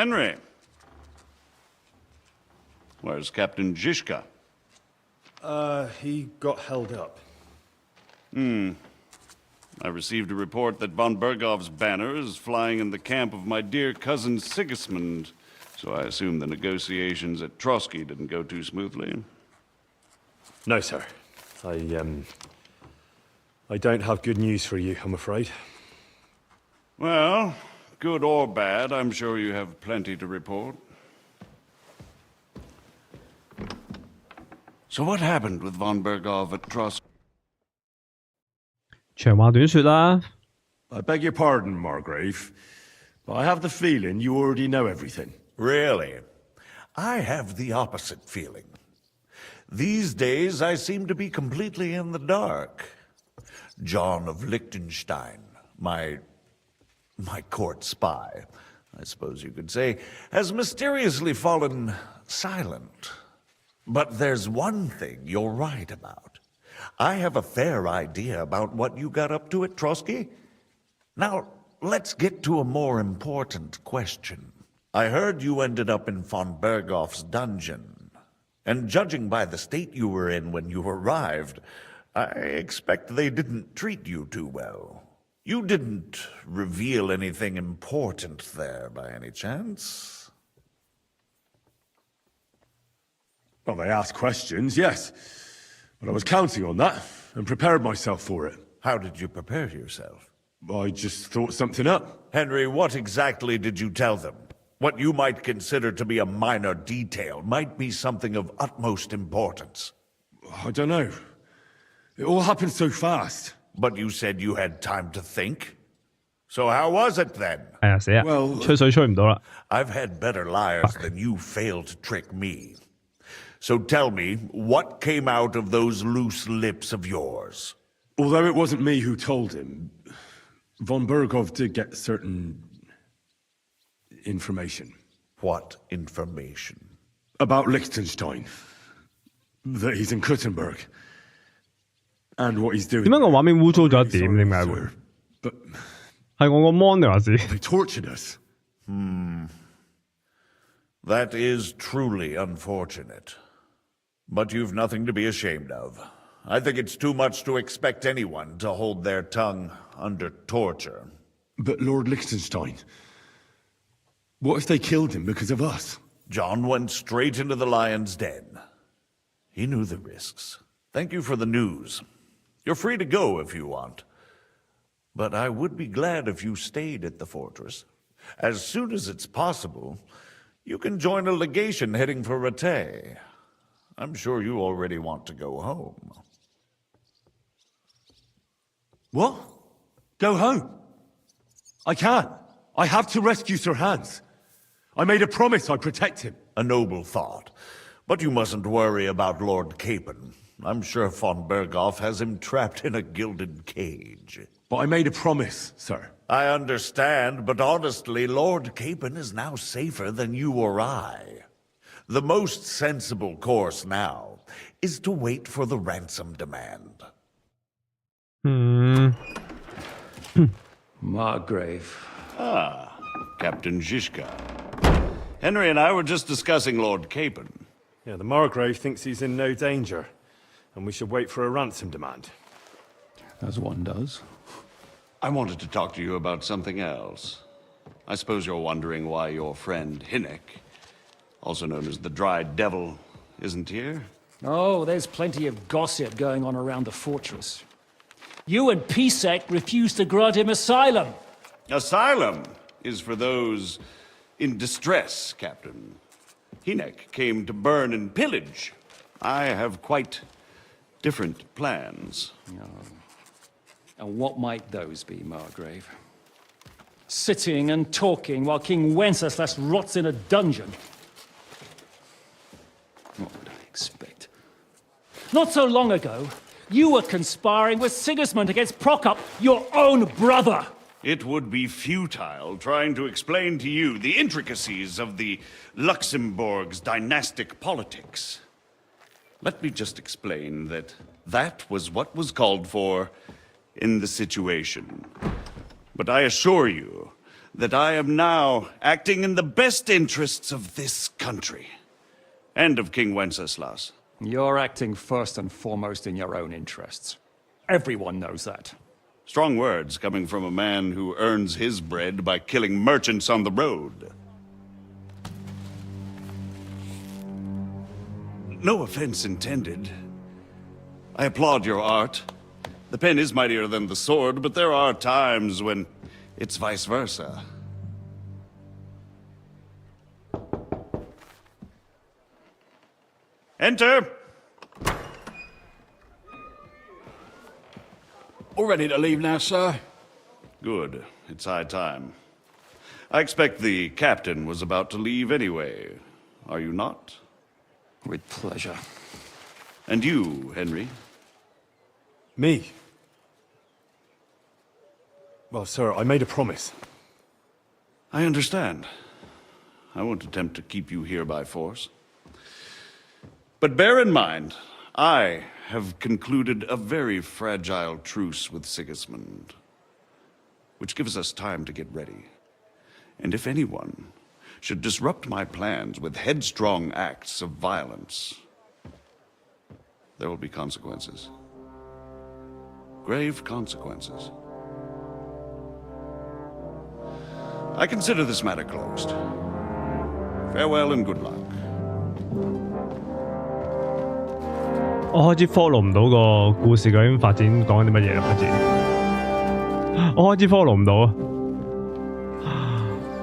S7: Henry. Where's Captain Zizka?
S8: He got held up.
S7: I received a report that von Bergov's banner is flying in the camp of my dear cousin Sigismund, so I assume the negotiations at Trotsky didn't go too smoothly.
S8: No, sir. I don't have good news for you, I'm afraid.
S7: Well, good or bad, I'm sure you have plenty to report. So what happened with von Bergov at Trotsky?
S1: 長話短說啦。
S3: I beg your pardon, Margrave, but I have the feeling you already know everything.
S14: Really? I have the opposite feeling. These days, I seem to be completely in the dark. John of Liechtenstein, my court spy, I suppose you could say, has mysteriously fallen silent. But there's one thing you're right about. I have a fair idea about what you got up to at Trotsky. Now, let's get to a more important question. I heard you ended up in von Bergov's dungeon. And judging by the state you were in when you arrived, I expect they didn't treat you too well. You didn't reveal anything important there by any chance?
S3: Well, they asked questions, yes. But I was counting on that, and prepared myself for it.
S14: How did you prepare yourself?
S3: I just thought something up.
S14: Henry, what exactly did you tell them? What you might consider to be a minor detail might be something of utmost importance.
S3: I don't know. It all happened so fast.
S14: But you said you had time to think? So how was it then?
S1: 哎呀死啊！
S3: Well,
S1: 吹水吹唔到啦。
S14: I've had better liars than you failed to trick me. So tell me, what came out of those loose lips of yours?
S3: Although it wasn't me who told him, von Bergov did get certain information.
S14: What information?
S3: About Liechtenstein. That he's in Kuttenberg. And what he's doing.
S1: 點解個畫面污糟咗一點？點解會？
S3: But
S1: 係我個 mon 定還是？
S3: they tortured us.
S14: That is truly unfortunate. But you've nothing to be ashamed of. I think it's too much to expect anyone to hold their tongue under torture.
S3: But Lord Liechtenstein, what if they killed him because of us?
S14: John went straight into the lion's den. He knew the risks. Thank you for the news. You're free to go if you want. But I would be glad if you stayed at the fortress. As soon as it's possible, you can join a legation heading for Rattay. I'm sure you already want to go home.
S3: What? Go home? I can't. I have to rescue Sir Hans. I made a promise I'd protect him.
S14: A noble thought. But you mustn't worry about Lord Capon. I'm sure von Bergov has him trapped in a gilded cage.
S3: But I made a promise, sir.
S14: I understand, but honestly, Lord Capon is now safer than you or I. The most sensible course now is to wait for the ransom demand.
S4: Margrave.
S7: Ah, Captain Zizka. Henry and I were just discussing Lord Capon.
S8: Yeah, the Margrave thinks he's in no danger, and we should wait for a ransom demand.
S4: As one does.
S7: I wanted to talk to you about something else. I suppose you're wondering why your friend Hinek, also known as the Dried Devil, isn't here?
S4: Oh, there's plenty of gossip going on around the fortress. You and Pisek refused to grant him asylum.
S7: Asylum is for those in distress, Captain. Hinek came to burn and pillage. I have quite different plans.
S4: And what might those be, Margrave? Sitting and talking while King Wenceslas rots in a dungeon. What would I expect? Not so long ago, you were conspiring with Sigismund against Prokop, your own brother.
S7: It would be futile trying to explain to you the intricacies of the Luxembourg's dynastic politics. Let me just explain that that was what was called for in the situation. But I assure you that I am now acting in the best interests of this country and of King Wenceslas.
S4: You're acting first and foremost in your own interests. Everyone knows that.
S7: Strong words coming from a man who earns his bread by killing merchants on the road. No offense intended. I applaud your art. The pen is mightier than the sword, but there are times when it's vice versa. Enter!
S4: All ready to leave now, sir?
S7: Good. It's high time. I expect the captain was about to leave anyway. Are you not?
S4: With pleasure.
S7: And you, Henry?
S8: Me? Well, sir, I made a promise.
S7: I understand. I won't attempt to keep you here by force. But bear in mind, I have concluded a very fragile truce with Sigismund, which gives us time to get ready. And if anyone should disrupt my plans with headstrong acts of violence, there will be consequences. Grave consequences. I consider this matter closed. Farewell and good luck.
S1: 我開始 follow 唔到個故事究竟發展講緊啲乜嘢啦，開始。我開始 follow 唔到啊！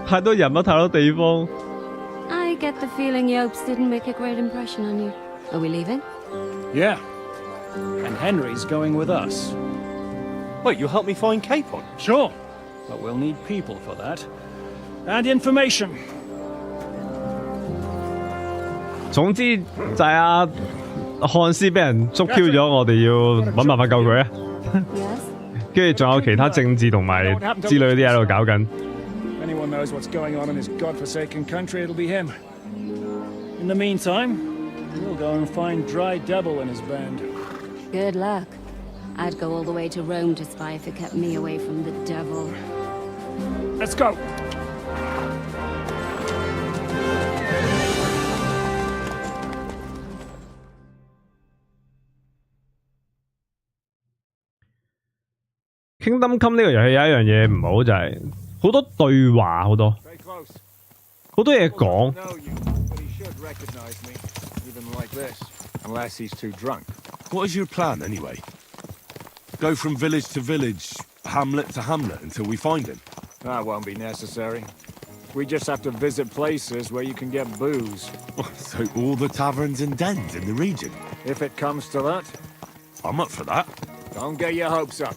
S1: 太多人物，太多地方。
S2: I get the feeling Yopes didn't make a great impression on you. Are we leaving?
S4: Yeah. And Henry's going with us.
S8: Wait, you'll help me find Capon?
S4: Sure. But we'll need people for that. And information.
S1: 總之就係漢斯俾人捉 Q 咗，我哋要揾辦法救佢啊！跟住仲有其他政治同埋之類啲喺度搞緊。
S4: Anyone knows what's going on in this godforsaken country, it'll be him. In the meantime, we'll go and find Dry Devil and his band.
S2: Good luck. I'd go all the way to Rome to spy if it kept me away from the devil.
S4: Let's go!
S1: Kingdom Come 呢個遊戲有一樣嘢唔好就係好多對話，好多嘢講。
S8: Unless he's too drunk. What is your plan, anyway? Go from village to village, hamlet to hamlet until we find him?
S4: That won't be necessary. We just have to visit places where you can get booze.
S8: So all the taverns and dens in the region?
S4: If it comes to that.
S8: I'm up for that.
S4: Don't get your hopes up.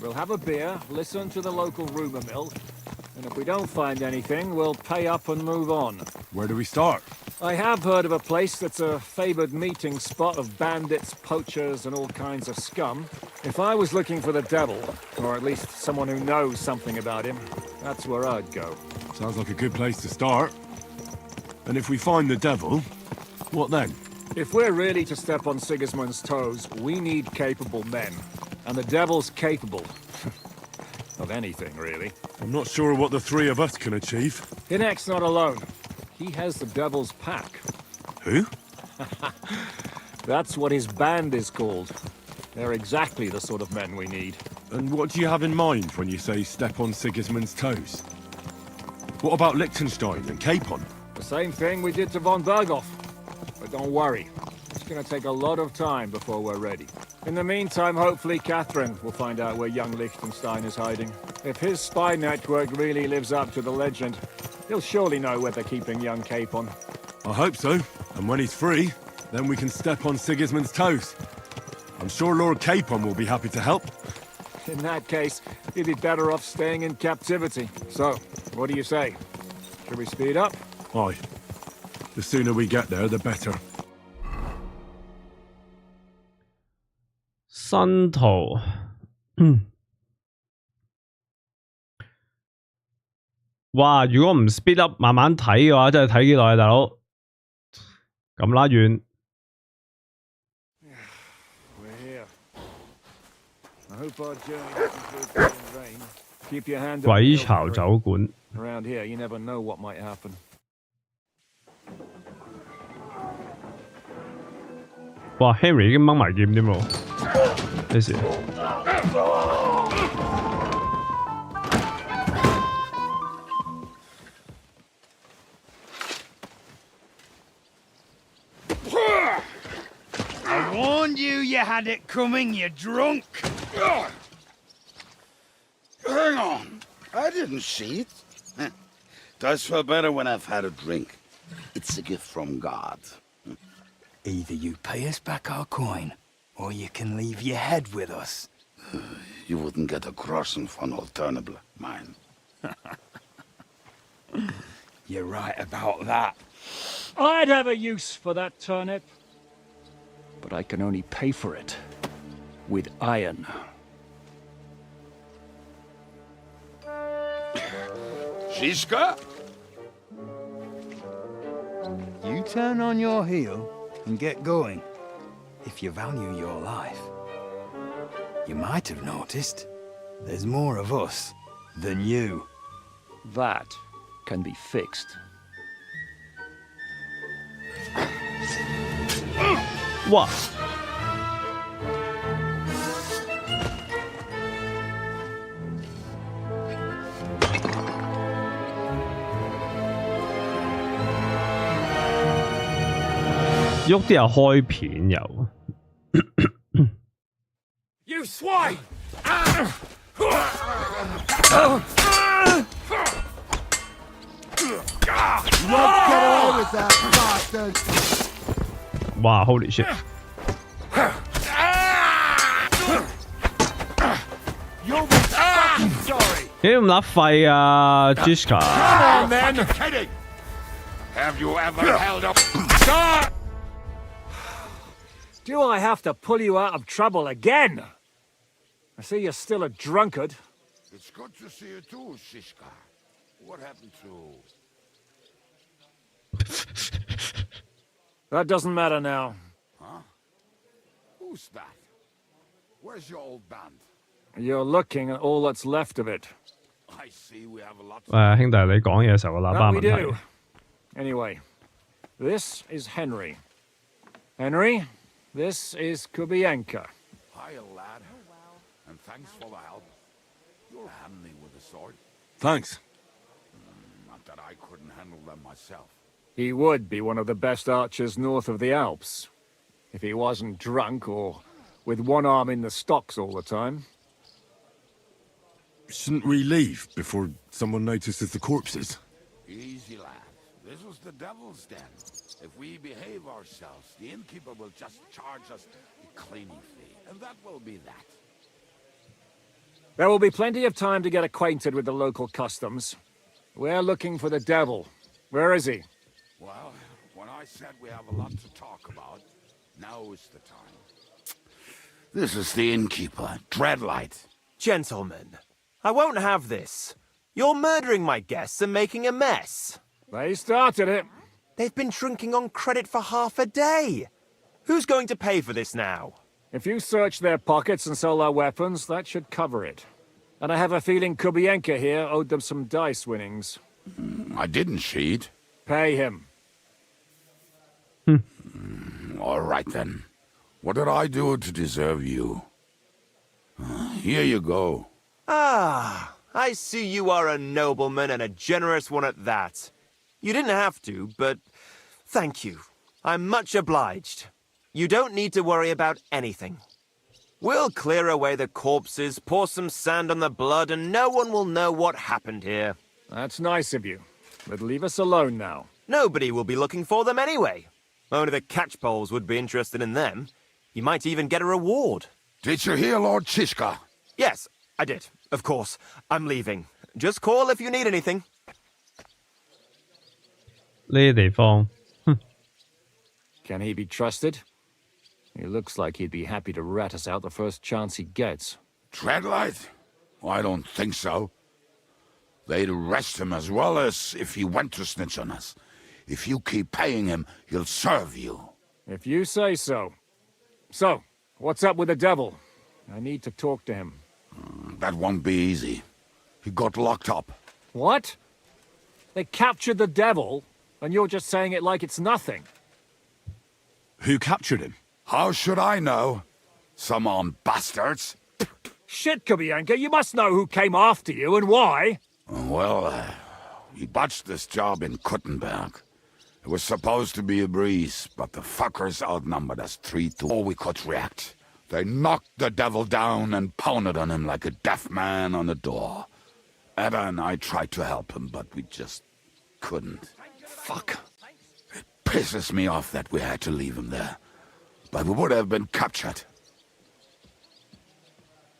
S4: We'll have a beer, listen to the local rumour mill, and if we don't find anything, we'll pay up and move on.
S8: Where do we start?
S4: I have heard of a place that's a favoured meeting spot of bandits, poachers, and all kinds of scum. If I was looking for the devil, or at least someone who knows something about him, that's where I'd go.
S8: Sounds like a good place to start. And if we find the devil, what then?
S4: If we're really to step on Sigismund's toes, we need capable men. And the devil's capable. Of anything, really.
S8: I'm not sure what the three of us can achieve.
S4: Hinek's not alone. He has the devil's pack.
S8: Who?
S4: That's what his band is called. They're exactly the sort of men we need.
S8: And what do you have in mind when you say step on Sigismund's toes? What about Liechtenstein and Capon?
S4: The same thing we did to von Berghoff. But don't worry. It's going to take a lot of time before we're ready. In the meantime, hopefully Catherine will find out where young Liechtenstein is hiding. If his spy network really lives up to the legend, he'll surely know where they're keeping young Capon.
S8: I hope so. And when he's free, then we can step on Sigismund's toes. I'm sure Lord Capon will be happy to help.
S4: In that case, he'd be better off staying in captivity. So, what do you say? Should we speed up?
S8: Aye. The sooner we get there, the better.
S1: 新圖，哇！如果唔 speed up 慢慢睇嘅話，真係睇幾耐啊，大佬？咁拉遠。
S4: We're here. I hope our journey doesn't prove in vain. Keep your hand up.
S1: 鬼巢酒館。
S4: Around here, you never know what might happen.
S1: 哇 ，Henry 已經掹埋劍添喎，咩事？
S13: I warned you you had it coming, you drunk!
S15: Hang on. I didn't see it. Does feel better when I've had a drink. It's a gift from God.
S16: Either you pay us back our coin, or you can leave your head with us.
S15: You wouldn't get a crossing for an alternative, mine.
S16: You're right about that.
S4: I'd have a use for that turnip. But I can only pay for it with iron.
S15: Shiska?
S16: You turn on your heel and get going. If you value your life. You might have noticed there's more of us than you.
S4: That can be fixed.
S1: What?喐啲人開片又。
S4: You swine!
S13: You won't get away with that, bastard!
S1: Wow, holy shit.
S13: You'll be fucking sorry!
S1: 你咁甩廢啊 ，Jiska！
S15: Come on, then! Kidding! Have you ever held up? Stop!
S4: Do I have to pull you out of trouble again? I see you're still a drunkard.
S15: It's good to see you too, Shishka. What happened to...
S4: That doesn't matter now.
S15: Huh? Who's that? Where's your old band?
S4: You're looking at all that's left of it.
S15: I see we have a lot...
S1: 兄弟，你講嘢嘅時候個喇叭
S4: That we
S1: 問題。
S4: do. Anyway, this is Henry. Henry, this is Kubienka.
S15: Hiya, lad. And thanks for the help. You're handy with the sword.
S8: Thanks.
S15: Not that I couldn't handle them myself.
S4: He would be one of the best archers north of the Alps. If he wasn't drunk or with one arm in the stocks all the time.
S8: Shouldn't we leave before someone notices the corpses?
S15: Easy, lad. This was the devil's den. If we behave ourselves, the innkeeper will just charge us a cleaning fee, and that will be that.
S4: There will be plenty of time to get acquainted with the local customs. We're looking for the devil. Where is he?
S15: Well, when I said we have a lot to talk about, now is the time. This is the innkeeper, Dreadlight.
S17: Gentlemen, I won't have this. You're murdering my guests and making a mess.
S4: They started it.
S17: They've been drinking on credit for half a day. Who's going to pay for this now?
S4: If you search their pockets and sell their weapons, that should cover it. And I have a feeling Kubienka here owed them some dice winnings.
S15: I didn't cheat.
S4: Pay him.
S15: All right, then. What did I do to deserve you? Here you go.
S17: Ah, I see you are a nobleman and a generous one at that. You didn't have to, but thank you. I'm much obliged. You don't need to worry about anything. We'll clear away the corpses, pour some sand on the blood, and no one will know what happened here.
S4: That's nice of you. But leave us alone now.
S17: Nobody will be looking for them anyway. Only the catchpoles would be interested in them. You might even get a reward.
S15: Did you hear, Lord Shishka?
S17: Yes, I did. Of course. I'm leaving. Just call if you need anything.
S1: 呢啲地方，
S4: Can he be trusted? He looks like he'd be happy to rat us out the first chance he gets.
S15: Dreadlight? I don't think so. They'd arrest him as well as if he went to snitch on us. If you keep paying him, he'll serve you.
S4: If you say so. So, what's up with the devil? I need to talk to him.
S15: That won't be easy. He got locked up.
S4: What? They captured the devil, and you're just saying it like it's nothing.
S8: Who captured him?
S15: How should I know? Some armed bastards.
S4: Shit, Kubianka, you must know who came after you and why.
S15: Well, he botched this job in Kuttenberg. It was supposed to be a breeze, but the fuckers outnumbered us 3-2. Or we could react. They knocked the devil down and pounded on him like a deaf man on a door. Ada and I tried to help him, but we just couldn't. Fuck. It pisses me off that we had to leave him there. But we would have been captured.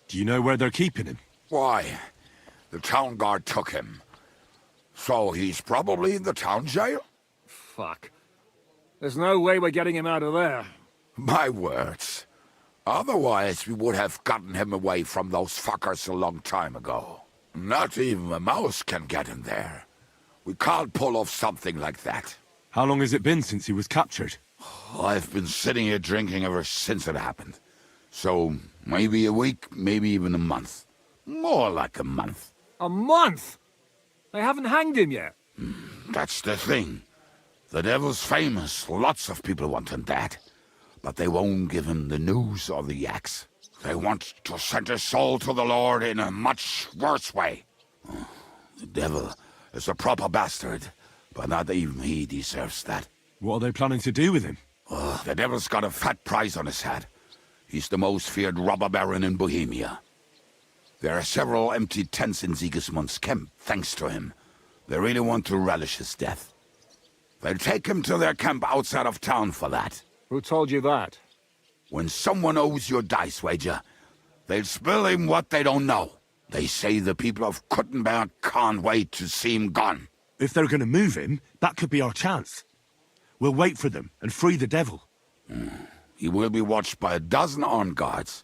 S8: Do you know where they're keeping him?
S15: Why? The town guard took him. So he's probably in the town jail?
S4: Fuck. There's no way we're getting him out of there.
S15: My words. Otherwise, we would have gotten him away from those fuckers a long time ago. Not even a mouse can get in there. We can't pull off something like that.
S8: How long has it been since he was captured?
S15: I've been sitting here drinking ever since it happened. So, maybe a week, maybe even a month. More like a month.
S4: A month? They haven't hanged him yet.
S15: That's the thing. The devil's famous. Lots of people want him dead. But they won't give him the news or the axe. They want to send his soul to the Lord in a much worse way. The devil is a proper bastard, but not even he deserves that.
S8: What are they planning to do with him?
S15: The devil's got a fat price on his head. He's the most feared robber baron in Bohemia. There are several empty tents in Sigismund's camp, thanks to him. They really want to relish his death. They'll take him to their camp outside of town for that.
S4: Who told you that?
S15: When someone owes you a dice wager, they'll spill him what they don't know. They say the people of Kuttenberg can't wait to see him gone.
S8: If they're going to move him, that could be our chance. We'll wait for them and free the devil.
S15: He will be watched by 12 armed guards.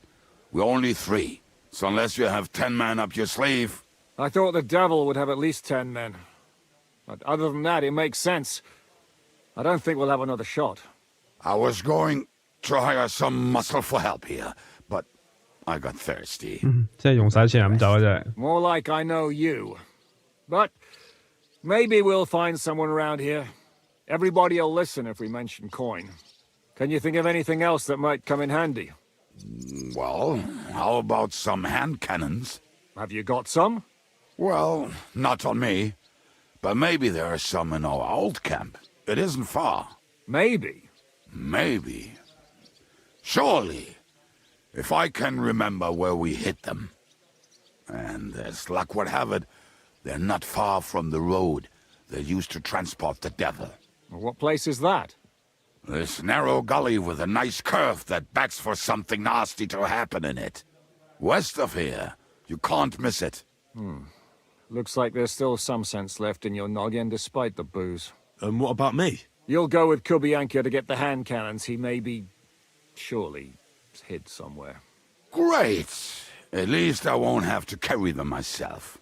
S15: We're only 3. So unless you have 10 men up your sleeve...
S4: I thought the devil would have at least 10 men. But other than that, it makes sense. I don't think we'll have another shot.
S15: I was going to hire some muscle for help here, but I got thirsty.
S1: 即係用晒錢飲酒啊！真係。
S4: More like I know you. But maybe we'll find someone around here. Everybody'll listen if we mention coin. Can you think of anything else that might come in handy?
S15: Well, how about some hand cannons?
S4: Have you got some?
S15: Well, not on me. But maybe there are some in our old camp. It isn't far.
S4: Maybe.
S15: Maybe. Surely. If I can remember where we hid them. And as luck would have it, they're not far from the road they used to transport the devil.
S4: What place is that?
S15: This narrow gully with a nice curve that begs for something nasty to happen in it. West of here. You can't miss it.
S4: Looks like there's still some sense left in your noggin despite the booze.
S8: And what about me?
S4: You'll go with Kubianka to get the hand cannons he may be... surely hid somewhere.
S15: Great! At least I won't have to carry them myself.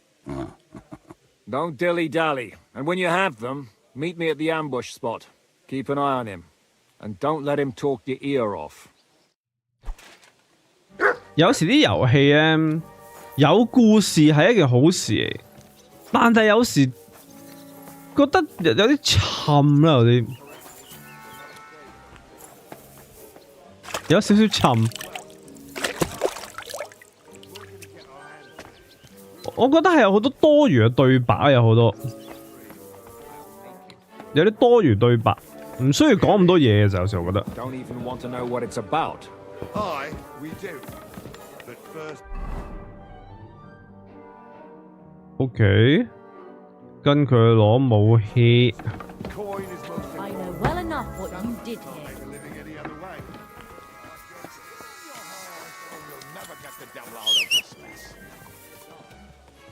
S4: Don't dilly-dally. And when you have them, meet me at the ambush spot. Keep an eye on him. And don't let him talk your ear off.
S1: 有時啲遊戲咧有故事係一件好事嚟，但係有時覺得有啲沉啦，有少少沉。我覺得係有好多多餘嘅對白，有好多有啲多餘對白，唔需要講咁多嘢嘅就有時我覺得。
S4: Don't even want to know what it's about.
S3: Aye, we do. But first...
S1: OK， 跟佢攞武器。
S18: I know well enough what you did here.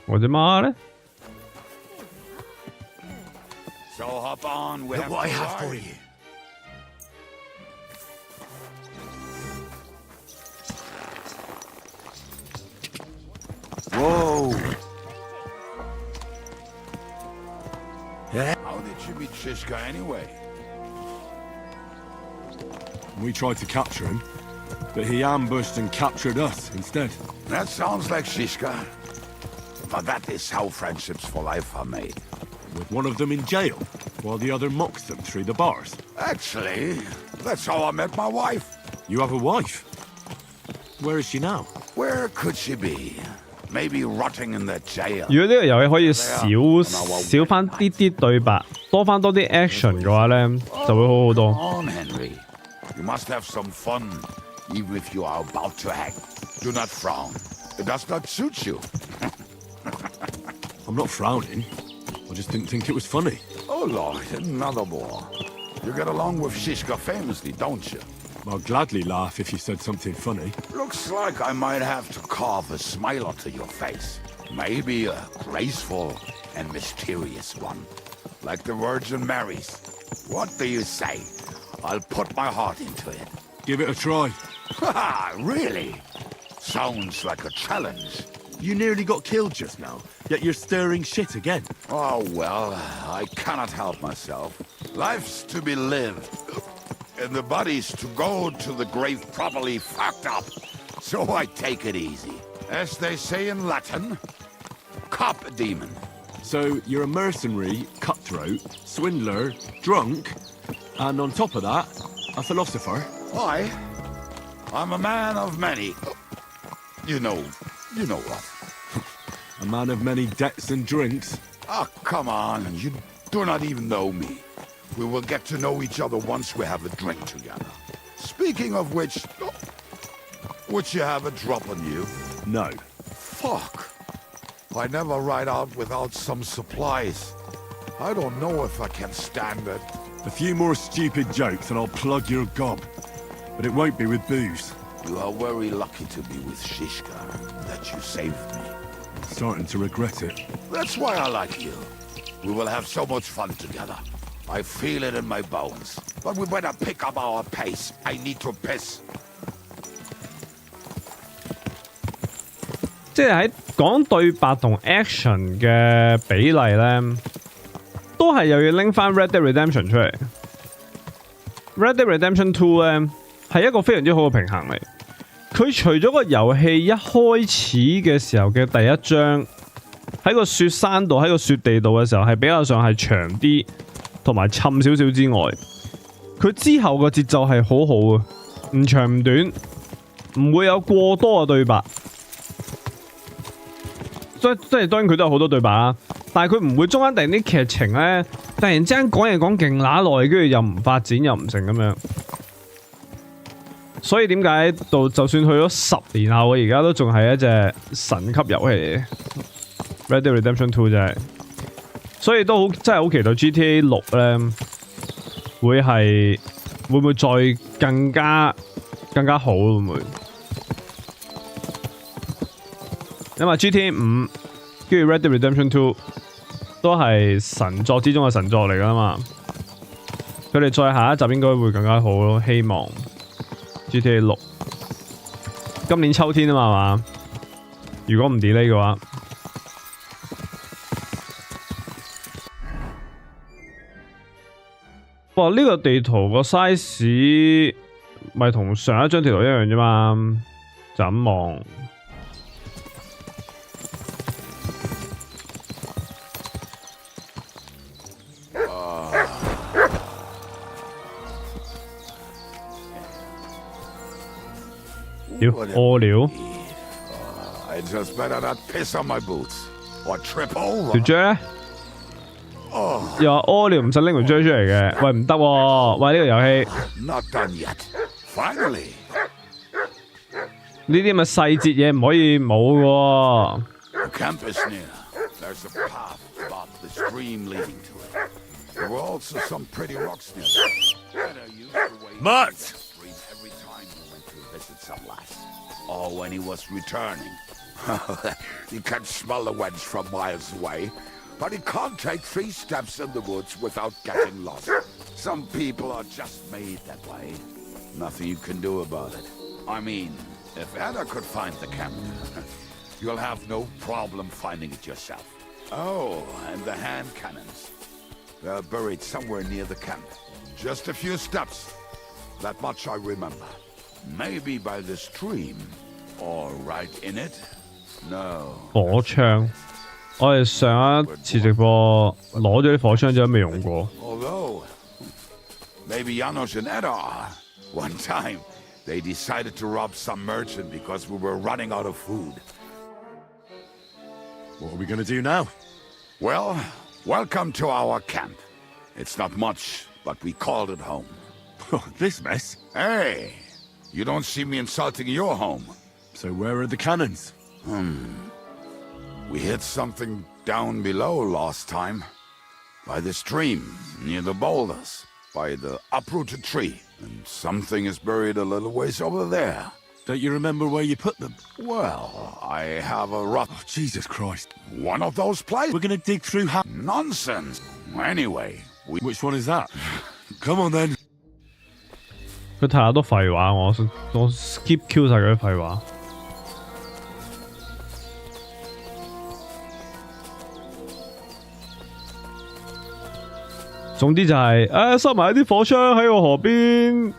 S1: 我隻媽咧
S15: So hop on, we
S14: Look
S15: have
S14: what I
S15: to
S14: have for
S15: ride.
S14: you.
S15: Whoa! How did you meet Shishka anyway?
S8: We tried to capture him, but he ambushed and captured us instead.
S15: That sounds like Shishka. But that is how friendships for life are made.
S8: With one of them in jail, while the other mocks them through the bars.
S15: Actually, that's how I met my wife.
S8: You have a wife? Where is she now?
S15: Where could she be? Maybe rotting in the jail.
S1: 如果呢個遊戲可以少翻啲對白，多啲 action 嘅話咧，就會好好多。
S15: On, Henry. You must have some fun, even if you are about to act. Do not frown. It does not suit you.
S8: I'm not frowning. I just didn't think it was funny.
S15: Oh, Lord, another more. You get along with Shishka famously, don't you?
S8: I'd gladly laugh if you said something funny.
S15: Looks like I might have to carve a smile onto your face. Maybe a graceful and mysterious one. Like the Virgin Mary's. What do you say? I'll put my heart into it.
S8: Give it a try.
S15: Ha! Really? Sounds like a challenge.
S8: You nearly got killed just now, yet you're stirring shit again.
S15: Oh, well, I cannot help myself. Life's to be lived. And the body's to go to the grave properly fucked up. So I take it easy. As they say in Latin, cop demon.
S8: So you're a mercenary, cutthroat, swindler, drunk, and on top of that, a philosopher?
S15: I'm a man of many. You know what?
S8: A man of many debts and drinks.
S15: Ah, come on, you do not even know me. We will get to know each other once we have a drink together. Speaking of which, would you have a drop on you?
S8: No.
S15: Fuck. I never ride out without some supplies. I don't know if I can stand it.
S8: A few more stupid jokes and I'll plug your gob. But it won't be with booze.
S15: You are very lucky to be with Shishka, that you saved me.
S8: Starting to regret it.
S15: That's why I like you. We will have so much fun together. I feel it in my bones. But we better pick up our pace. I need to piss.
S1: 即係喺講對白同 action 嘅比例咧，都係又要拎翻 Red Dead Redemption 出嚟。Red Dead Redemption 2咧係一個非常之好嘅平衡嚟。佢除咗個遊戲一開始嘅時候嘅第一章喺個雪山度喺個雪地度嘅時候係比較上係長啲同埋沉少少之外，佢之後個節奏係好好啊，唔長唔短，唔會有過多嘅對白。即係當然佢都有好多對白啦，但係佢唔會中間突然啲劇情咧，突然之間講嘢講勁乸耐，跟住又唔發展又唔成咁樣。所以點解到就算去咗10年後，而家都仲係一隻神級遊戲嚟嘅 Red Dead Redemption 2真係，所以都好真係好期待 GTA 6咧會唔會再更加好會唔會？因為 GTA 5跟住 Red Dead Redemption 2都係神作之中嘅神作嚟㗎嘛，佢哋再下一集應該會更加好咯，希望 GTA 6今年秋天啊嘛係嘛？如果唔 delay 嘅話，哇！呢個地圖個 size 咪同上一張地圖一樣啫嘛，就咁望。屙尿
S15: I just better not piss on my boots or trip over.
S1: 條蕉咧，又話屙尿唔使拎條蕉出嚟嘅，喂唔得喎，喂呢個遊戲
S15: Not done yet. Finally.
S1: 呢啲咪細節嘢唔可以冇喎。
S15: The camp is near. There's a path above the stream leading to it. There were also some pretty rocks near there. Better use the way
S8: Mutt!
S15: every time he went to visit some lass. Or when he was returning. He can smell the wench from miles away, but he can't take 3 steps in the woods without getting lost. Some people are just made that way. Nothing you can do about it. I mean, if Anna could find the camp, you'll have no problem finding it yourself. Oh, and the hand cannons. They're buried somewhere near the camp. Just a few steps. That much I remember. Maybe by the stream. Or right in it? No.
S1: 火槍我哋上一次直播攞咗啲火槍之後未用過。
S15: Although, maybe Janos and Edar, one time, they decided to rob some merchant because we were running out of food.
S3: What are we gonna do now?
S15: Well, welcome to our camp. It's not much, but we called it home.
S3: This mess?
S15: Hey, you don't see me insulting your home.
S3: So where are the cannons?
S15: We hit something down below last time. By the stream, near the boulders, by the uprooted tree. And something is buried a little ways over there.
S3: Don't you remember where you put them?
S15: Well, I have a rock.
S3: Oh, Jesus Christ.
S15: One of those places?
S3: We're gonna dig through
S15: Nonsense. Anyway,
S3: Which one is that? Come on then.
S1: 佢太多廢話，我 skip Q 晒佢啲廢話。總之就係、收埋啲火槍喺我河邊，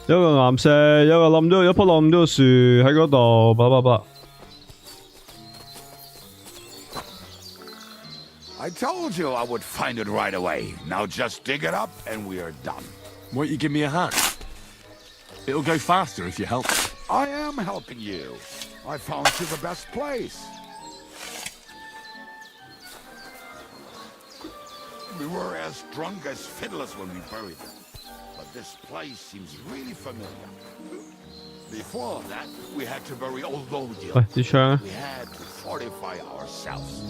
S1: 有個岩石，有個冧咗，有棵冧咗個樹喺嗰度，叭叭叭。
S15: I told you I would find it right away. Now just dig it up and we are done.
S3: Won't you give me a hand? It'll go faster if you help.
S15: I am helping you. I found you the best place. We were as drunk as fiddlers when we buried them. But this place seems really familiar. Before that, we had to bury old Lodiel.
S1: 喂，支槍。
S15: We had to fortify ourselves.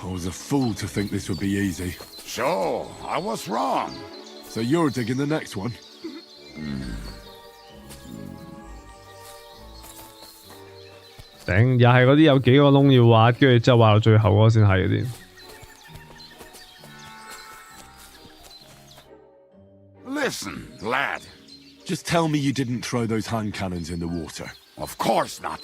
S3: I was a fool to think this would be easy.
S15: Sure, I was wrong.
S3: So you're digging the next one?
S1: 頂，又係嗰啲有幾個窿要挖，跟住之後挖到最後嗰個先係嗰啲。
S15: Listen, lad.
S3: Just tell me you didn't throw those hand cannons in the water.
S15: Of course not.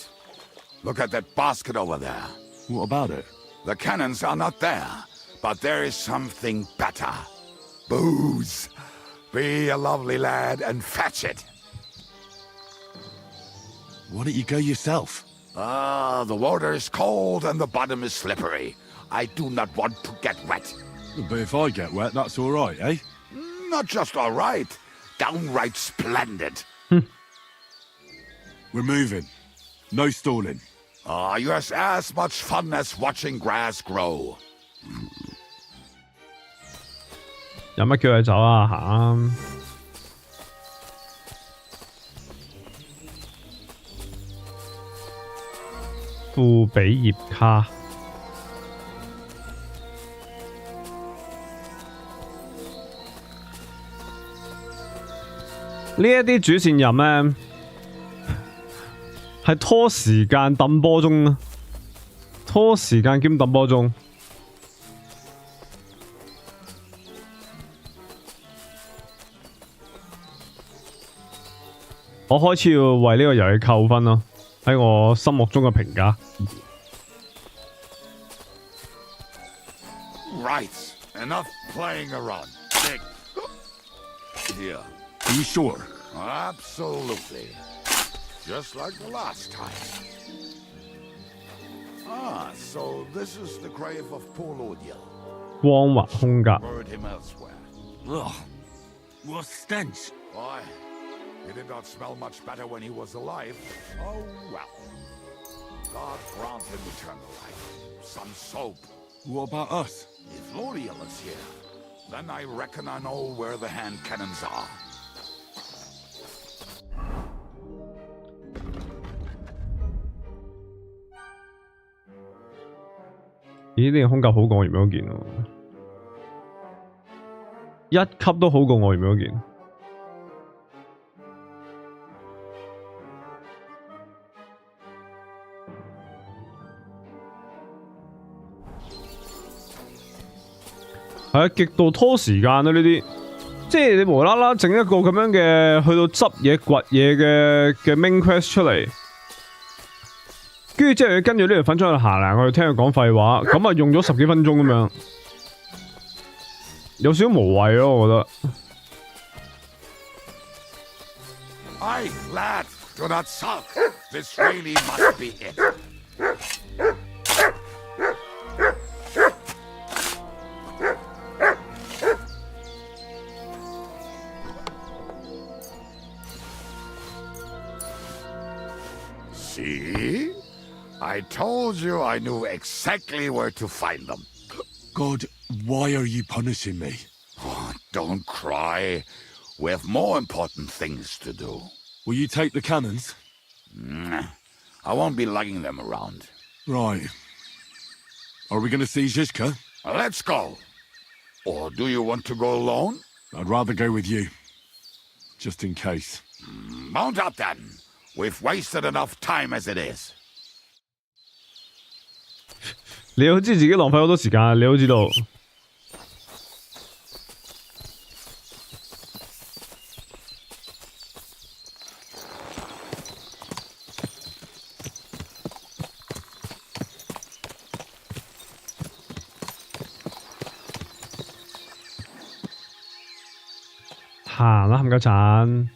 S15: Look at that basket over there.
S3: What about it?
S15: The cannons are not there, but there is something better. Booze. Be a lovely lad and fetch it.
S3: Why don't you go yourself?
S15: The water is cold and the bottom is slippery. I do not want to get wet.
S3: But if I get wet, that's all right, eh?
S15: Not just all right, downright splendid.
S3: We're moving. No stalling.
S15: Yours as much fun as watching grass grow.
S1: 有乜叫佢走啊？行。富比葉卡。呢一啲主線任呢，係拖時間揼波鐘啊，拖時間兼揼波鐘。我開始要為呢個遊戲扣分咯，喺我心目中嘅評價。
S15: Right, enough playing around. Dig. Here.
S3: Are you sure?
S15: Absolutely. Just like the last time. So this is the grave of poor Lodiel.
S1: 光滑空格。
S15: Buried him elsewhere.
S8: Ugh. What stench.
S15: Why? He did not smell much better when he was alive. Oh well. God grant him eternal life. Some soap.
S3: What about us?
S15: If Lodiel is here, then I reckon I know where the hand cannons are.
S1: 咦？呢個空格好過我原本嗰件喎，一級都好過我原本嗰件。係啊，極度拖時間啊！呢啲即係你無啦啦整一個咁樣嘅去到執嘢掘嘢嘅 main quest 出嚟。跟住之後要跟住呢條粉腸去行嚟去聽佢講廢話，咁啊用咗10幾分鐘咁樣，有少少無謂咯，我覺得。
S15: Aye, lad, do not sulk. This really must be it. See? I told you I knew exactly where to find them.
S8: God, why are you punishing me?
S15: Oh, don't cry. We have more important things to do.
S8: Will you take the cannons?
S15: I won't be lugging them around.
S8: Right. Are we going to see Zizka?
S15: Let's go. Or do you want to go alone?
S8: I'd rather go with you. Just in case.
S15: Mount up then. We've wasted enough time as it is.
S1: 你好知自己浪費好多時間，你好知道。行啦，冚家鏟。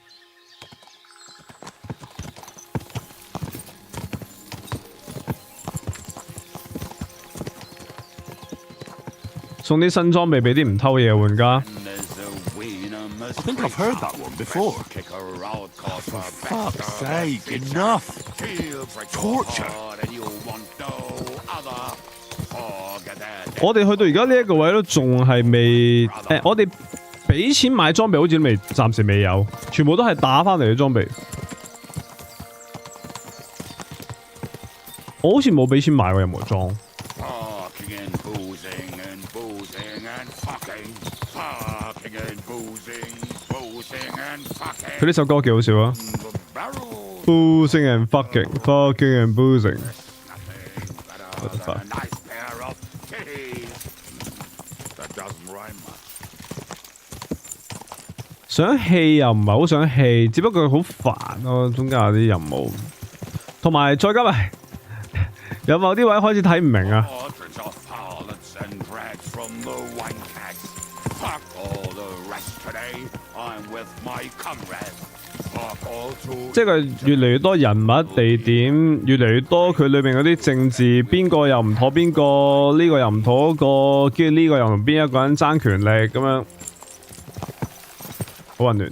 S1: 送啲新裝備俾啲唔偷嘢嘅玩家。
S8: I think I've heard that one before. For fuck's sake, enough! Torture!
S1: 我哋去到而家呢一個位都仲係未我哋俾錢買裝備好似都暫時未有，全部都係打翻嚟嘅裝備。我好似冇俾錢買過任何裝。佢呢首歌幾好笑啊 ！Boozing and fucking, fucking and boozing. What the fuck? 想棄又唔係好想棄，只不過好煩咯，中間有啲任務，同埋再加埋有某啲位開始睇唔明啊。即係佢越嚟越多人物地點，越嚟越多佢裏面嗰啲政治，邊個又唔妥邊個，呢個又唔妥嗰個，跟住呢個又同邊一個人爭權力咁樣，好混亂。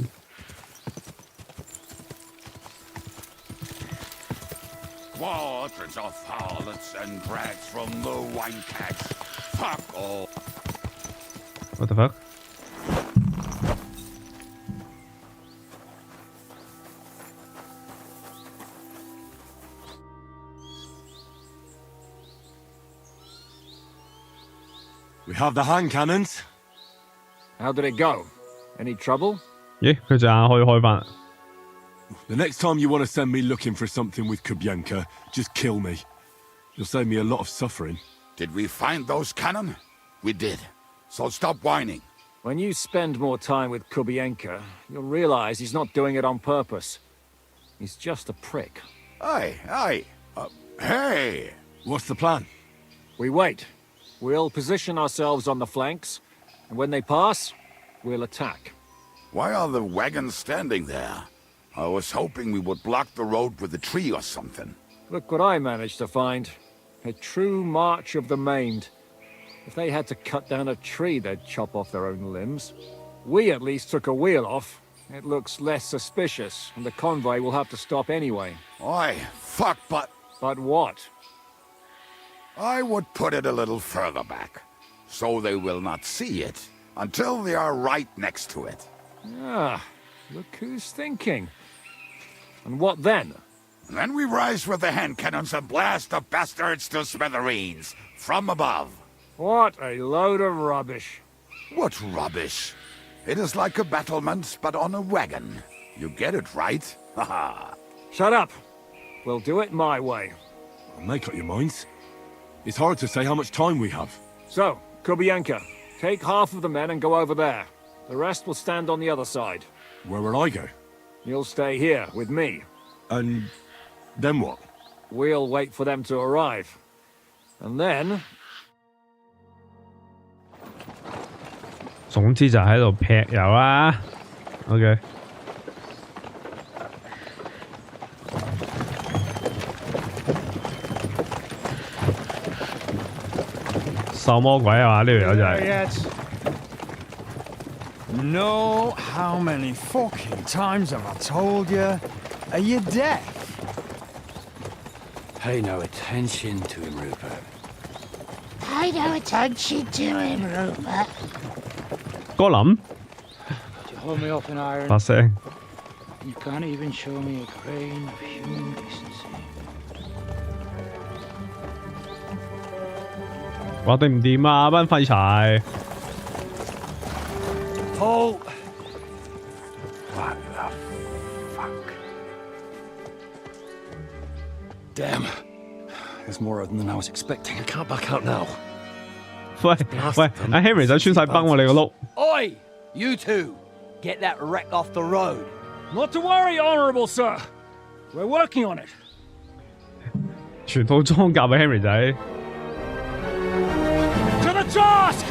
S1: What the fuck?
S8: We have the hand cannons.
S4: How did it go? Any trouble?
S1: 咦，佢隻眼可以開返。
S8: The next time you want to send me looking for something with Kubienka, just kill me. You'll save me a lot of suffering.
S15: Did we find those cannon? We did. So stop whining.
S4: When you spend more time with Kubienka, you'll realize he's not doing it on purpose. He's just a prick.
S15: Aye. Hey!
S8: What's the plan?
S4: We wait. We'll position ourselves on the flanks, and when they pass, we'll attack.
S15: Why are the wagons standing there? I was hoping we would block the road with a tree or something.
S4: Look what I managed to find. A true march of the maimed. If they had to cut down a tree, they'd chop off their own limbs. We at least took a wheel off. It looks less suspicious, and the convoy will have to stop anyway.
S15: Oi, fuck, but...
S4: But what?
S15: I would put it a little further back, so they will not see it until they are right next to it.
S4: Ah, look who's thinking. And what then?
S15: Then we rise with the hand cannons and blast the bastards to smithereens, from above.
S4: What a load of rubbish.
S15: What rubbish? It is like a battlement, but on a wagon. You get it, right? Haha.
S4: Shut up. We'll do it my way.
S8: Make up your minds. It's hard to say how much time we have.
S4: So, Kubienka, take half of the men and go over there. The rest will stand on the other side.
S8: Where will I go?
S4: You'll stay here with me.
S8: And then what?
S4: We'll wait for them to arrive. And then...
S1: 總之就喺度劈油啦。OK。受魔鬼啊嘛！呢條友就係。
S16: No, how many fucking times have I told you? Are you deaf? Pay no attention to him, Rupert.
S18: Pay no attention to him, Rupert.
S1: 哥林
S16: You hold me up in iron.
S1: 把聲
S16: You can't even show me a grain of human decency.
S1: 話定唔掂啊！班廢柴。
S16: Paul! What the fuck?
S8: Damn. There's more of them than I was expecting. I can't back out now.
S1: 喂喂，阿 Henry 仔穿晒崩喎，你個碌。
S16: Oi! You two! Get that wreck off the road.
S4: Not to worry, Honourable Sir. We're working on it.
S1: 全套裝甲俾 Henry 仔。
S4: To the task!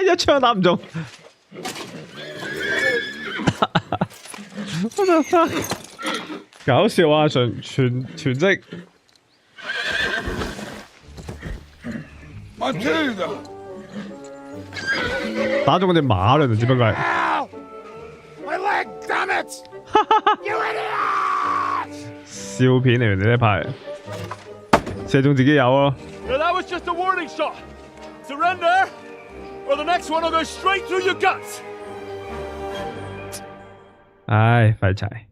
S1: 一槍打唔中。搞笑啊！全職。 打中嗰隻馬啦，只不過係。
S13: My leg, damn it! You idiot!
S1: 笑片嚟嘅呢一排，射中自己有咯。
S4: Now that was just a warning shot. Surrender, or the next one will go straight through your guts.
S1: 唉，廢柴。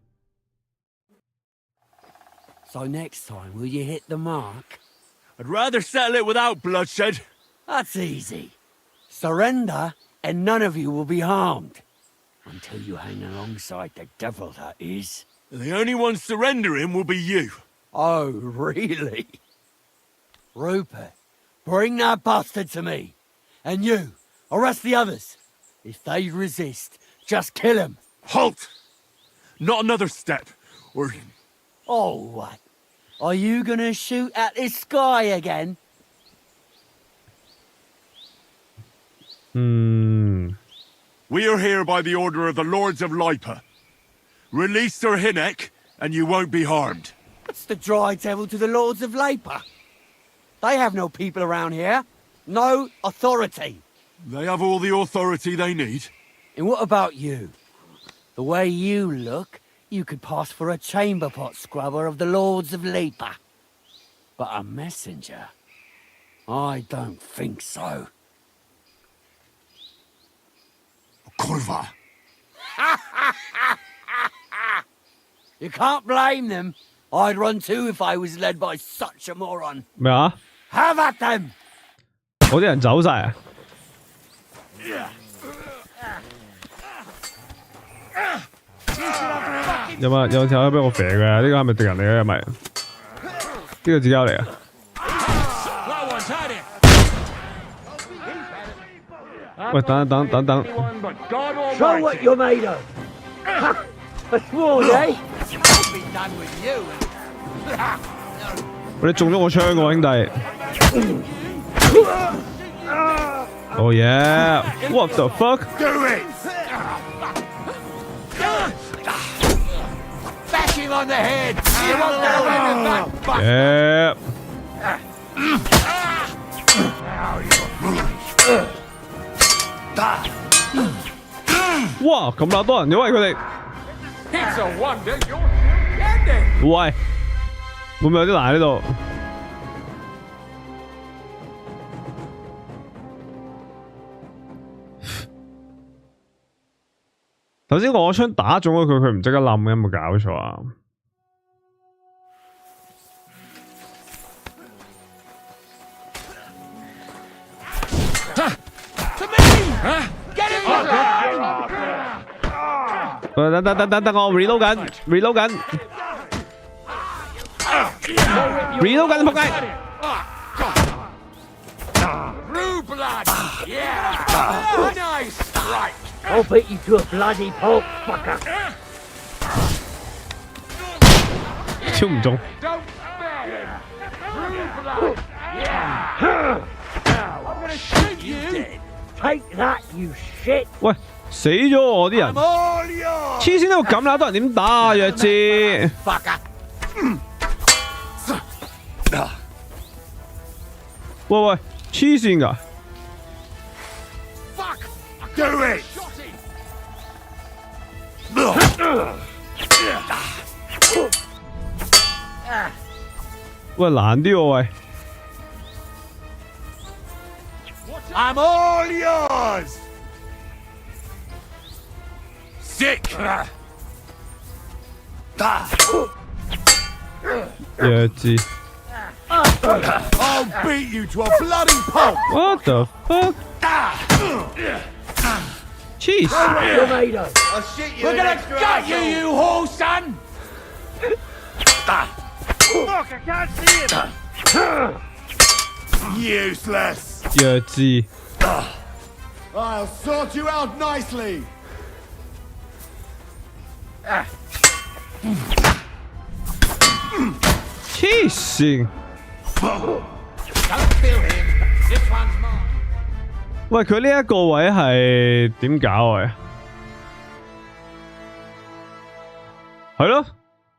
S16: So next time, will you hit the mark?
S8: I'd rather settle it without bloodshed.
S16: That's easy. Surrender, and none of you will be harmed. Until you hang alongside the devil, that is.
S8: The only one surrendering will be you.
S16: Oh, really? Rupert, bring that bastard to me. And you, arrest the others. If they resist, just kill them.
S8: Halt! Not another step, or...
S16: Oh, what? Are you gonna shoot at this sky again?
S3: We are here by the order of the Lords of Lipa. Release Sir Hinek, and you won't be harmed.
S16: What's the dry devil to the Lords of Labour? They have no people around here. No authority.
S3: They have all the authority they need.
S16: And what about you? The way you look, you could pass for a chamber pot scrubber of the Lords of Labour. But a messenger? I don't think so.
S3: Kurva.
S16: You can't blame them. I'd run too if I was led by such a moron.
S1: 咩啊？
S16: Have at them!
S1: 嗰啲人走晒啊！有條友俾我肥嘅，呢個係咪敵人嚟嘅？係咪？呢個自己友嚟啊！ 喂，等。
S16: Show what you're made of. A sword, eh? I'll be done with you.
S1: 你中咗我槍喎，兄弟。Oh yeah! What the fuck?
S13: Do it!
S16: Bash him on the head. You won't go in the back.
S1: Yeah. 哇！咁撚多人嘅喂，佢哋。
S4: It's a wonder you're standing.
S1: 喂，會唔會有啲難喺呢度？頭先我槍打中咗佢，佢唔即刻冧嘅，有冇搞錯啊？ 等我 reload 緊，reload 緊仆街！
S16: Blue blood. Yeah. Nice strike. I'll beat you to a bloody pulp, fucker.
S1: 超唔中。
S16: Don't spare him. Blue blood. Yeah. Now I'm gonna shoot you. Take that, you shit.
S1: 喂，死咗我啲人！黐線呢度咁乸多人點打啊？弱智！
S16: Fucker.
S1: 喂喂，黐線㗎！
S13: Do it!
S1: 喂，難啲喎喂。
S8: I'm all yours. Sick.
S1: 弱智。
S8: I'll beat you to a bloody pulp.
S1: What the fuck? Jeez.
S8: I'll shoot you. We're gonna gut you, you whore son. Look, I can't see it. Useless.
S1: 弱智。
S8: I'll sort you out nicely.
S1: 黐線。喂，佢呢一個位係點搞啊？係咯，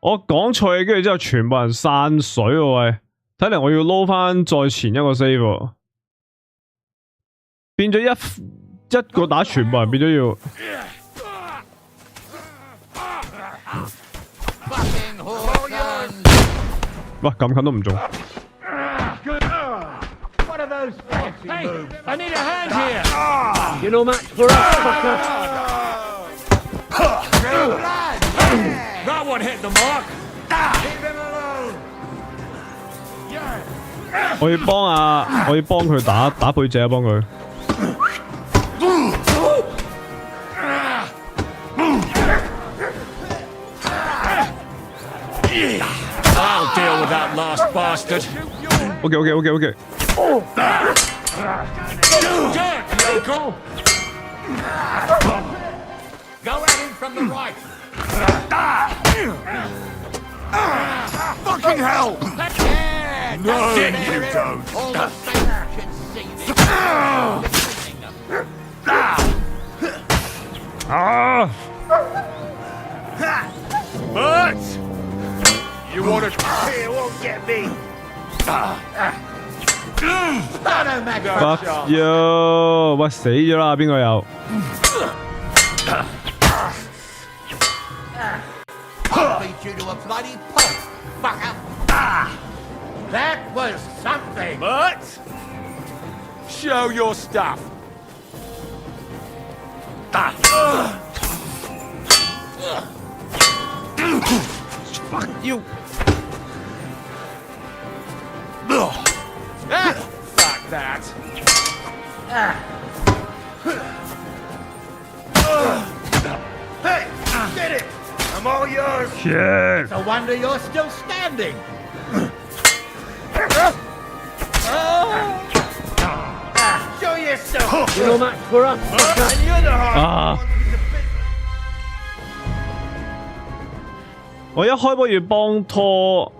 S1: 我講錯嘢，跟住之後全部人散水喎喂！睇嚟我要撈翻再前一個 save 喎，變咗一個打全部人變咗要。哇，咁近都唔中。
S8: What are those fancy moves? I need a hand here. You're no match for us, fucker. That one hit the mark. Leave him alone.
S1: 我要幫佢打背脊啊，幫佢。
S8: I'll deal with that last bastard.
S1: OK。Dirt,
S8: local. Go at him from the right. Fucking hell! No, you don't. All the Saints can see this. But you want to? It won't get me.
S1: Fuck you！ 喂，死咗啦，邊個有？
S8: I'll beat you to a bloody pulp, fucker. That was something. But show your stuff.
S1: Fuck you.
S8: Fuck that. Hey, get it! I'm all yours.
S1: Shit.
S8: No wonder you're still standing. Show yourself. You're no match for us. And you're the hard one.
S1: 我一開波要幫拖，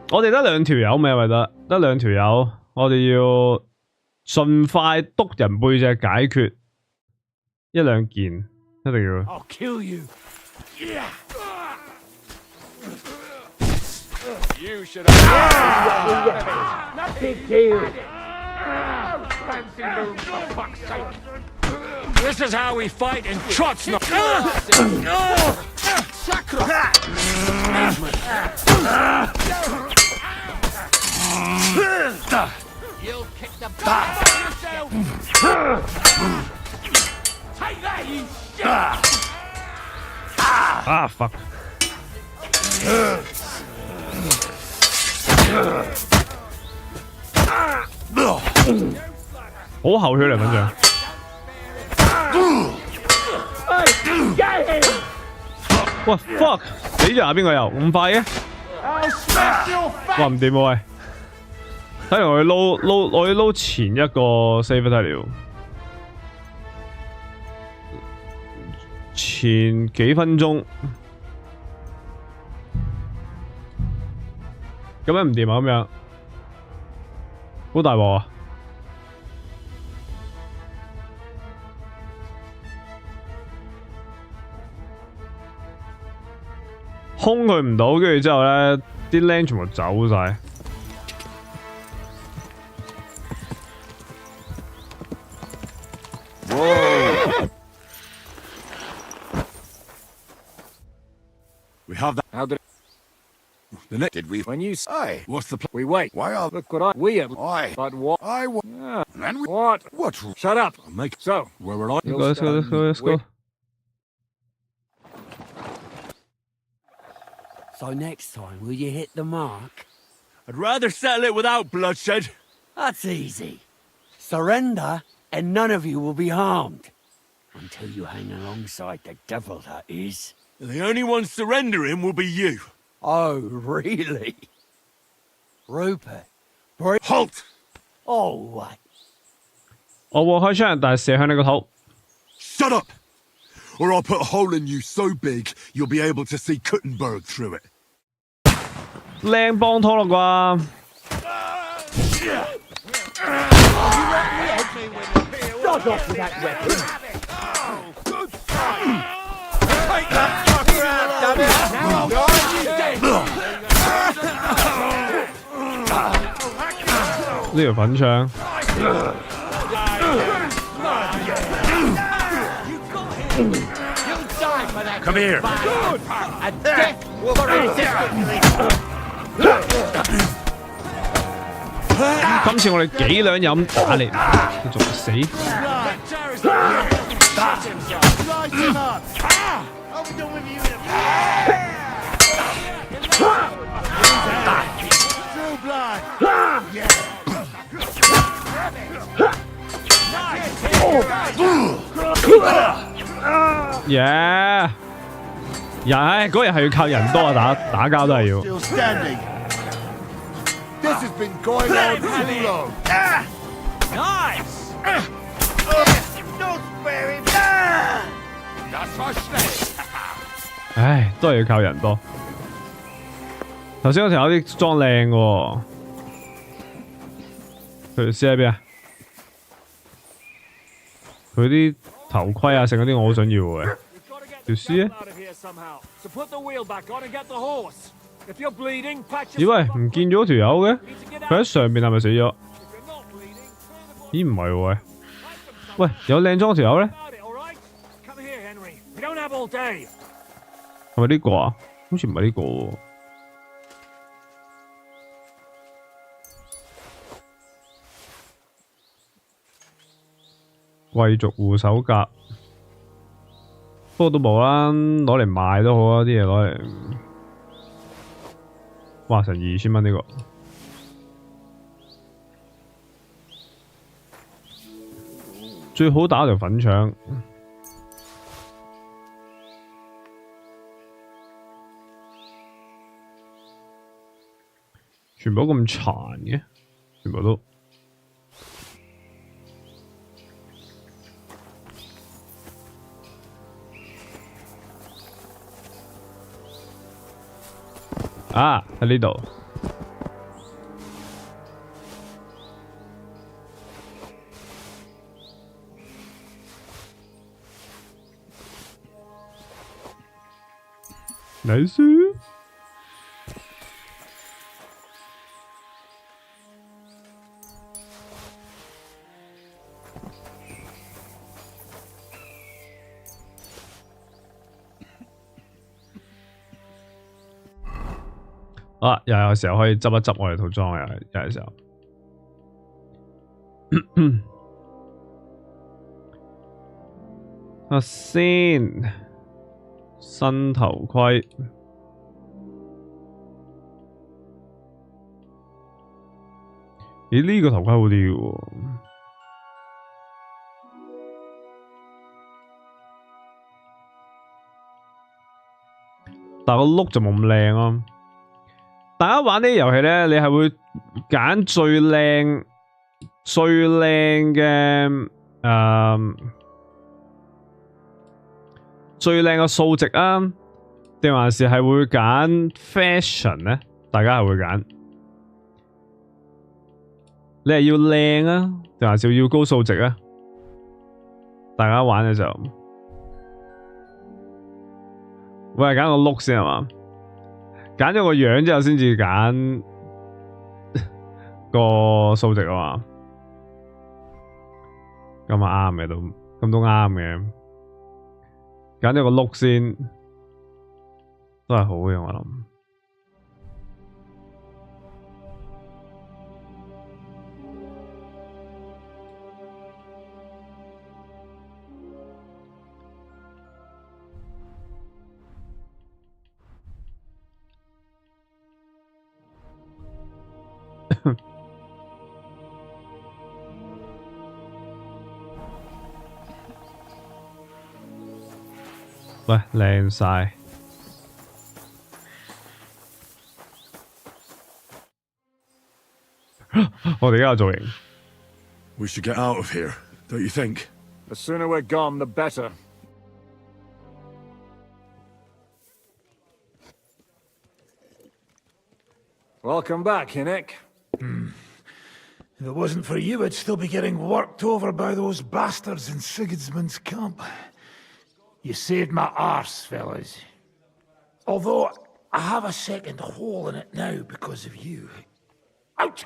S1: 我哋得2條友咩？咪得2條友，我哋要盡快督人背脊解決1-2件，一定要。
S8: I'll kill you. Yeah. You should have. Not big deal. Fancy move, for fuck's sake. This is how we fight in trots. You'll kick the butt yourself. Take that, you shit.
S1: Ah, fuck. 好後血嚟，粉象。喂 fuck！ 死咗啊！邊個有咁快嘅？哇唔掂喎喂！睇嚟我要撈前一個 save 睇了，前幾分鐘咁樣唔掂啊！咁樣好大鑊啊！空佢唔到，跟住之後咧，啲僆全部走晒。
S15: The next did we?
S8: When you
S15: Aye. What's the plan?
S8: we wait.
S15: Why are
S8: Look what we have.
S15: Aye.
S8: But what?
S15: I wa-
S8: Yeah.
S15: And then we
S8: What?
S15: what?
S8: Shut up.
S15: I'll make
S8: So,
S15: where we're on.
S1: Let's go, let's go, let's go.
S19: So next time, will you hit the mark?
S5: I'd rather settle it without bloodshed.
S19: That's easy. Surrender, and none of you will be harmed. Until you hang alongside the devil, that is.
S5: The only one surrendering will be you.
S19: Oh, really? Rupert.
S5: Halt!
S19: Oh, what?
S1: 我會開槍，但係射向你個頭。
S15: Shut up! Or I'll put a hole in you so big you'll be able to see Kuttenberg through it.
S1: 靚幫拖啦啩？
S19: Stop off with that weapon!
S8: Take that fucker out, damn it! Now,
S1: 呢條粉腸。
S8: Come here.
S19: A death for resistance!
S1: 今次我哋幾兩飲打你，你仲唔死？ 耶！人嗰日係要靠人多啊，打交都係要。
S15: Still standing. This has been going on too long.
S8: Nice!
S15: No sparing. Das war schnell.
S1: 唉，都係要靠人多。頭先嗰條有啲裝靚喎，佢條屍喺邊啊？佢啲頭盔啊，剩嗰啲我好想要嘅。條屍咧？咦喂，唔見咗條友嘅？佢喺上邊係咪死咗？咦唔係喎喂，喂有靚裝條友咧？係咪呢個啊？好似唔係呢個喎。貴族護手甲，不過都冇啦，攞嚟賣都好啊！啲嘢攞嚟，哇成2000蚊呢個，最好打條粉腸。全部都咁殘嘅，全部都。啊！喺呢度。Nice。啊！又有時候可以執一執我哋套裝啊！又有時候，啊先，新頭盔，咦？呢個頭盔好啲嘅喎，但係個碌就冇咁靚咯。大家玩呢啲遊戲咧，你係會揀最靚嘅最靚嘅數值啊，定還是係會揀 fashion 咧？大家係會揀，你係要靚啊，定還是要高數值啊？大家玩嘅時候，會係揀個 look 先係嘛？揀咗個樣之後先至揀個數值啊嘛，咁啊啱嘅都，咁都啱嘅。揀咗個 look 先，都係好嘅我諗。喂，靚晒。我哋而家有造型。
S3: We should get out of here, don't you think?
S4: The sooner we're gone, the better. Welcome back, Hinnick.
S8: If it wasn't for you, I'd still be getting worked over by those bastards in Sigismund's camp. You saved my arse, fellas. Although, I have a second hole in it now because of you. Ouch!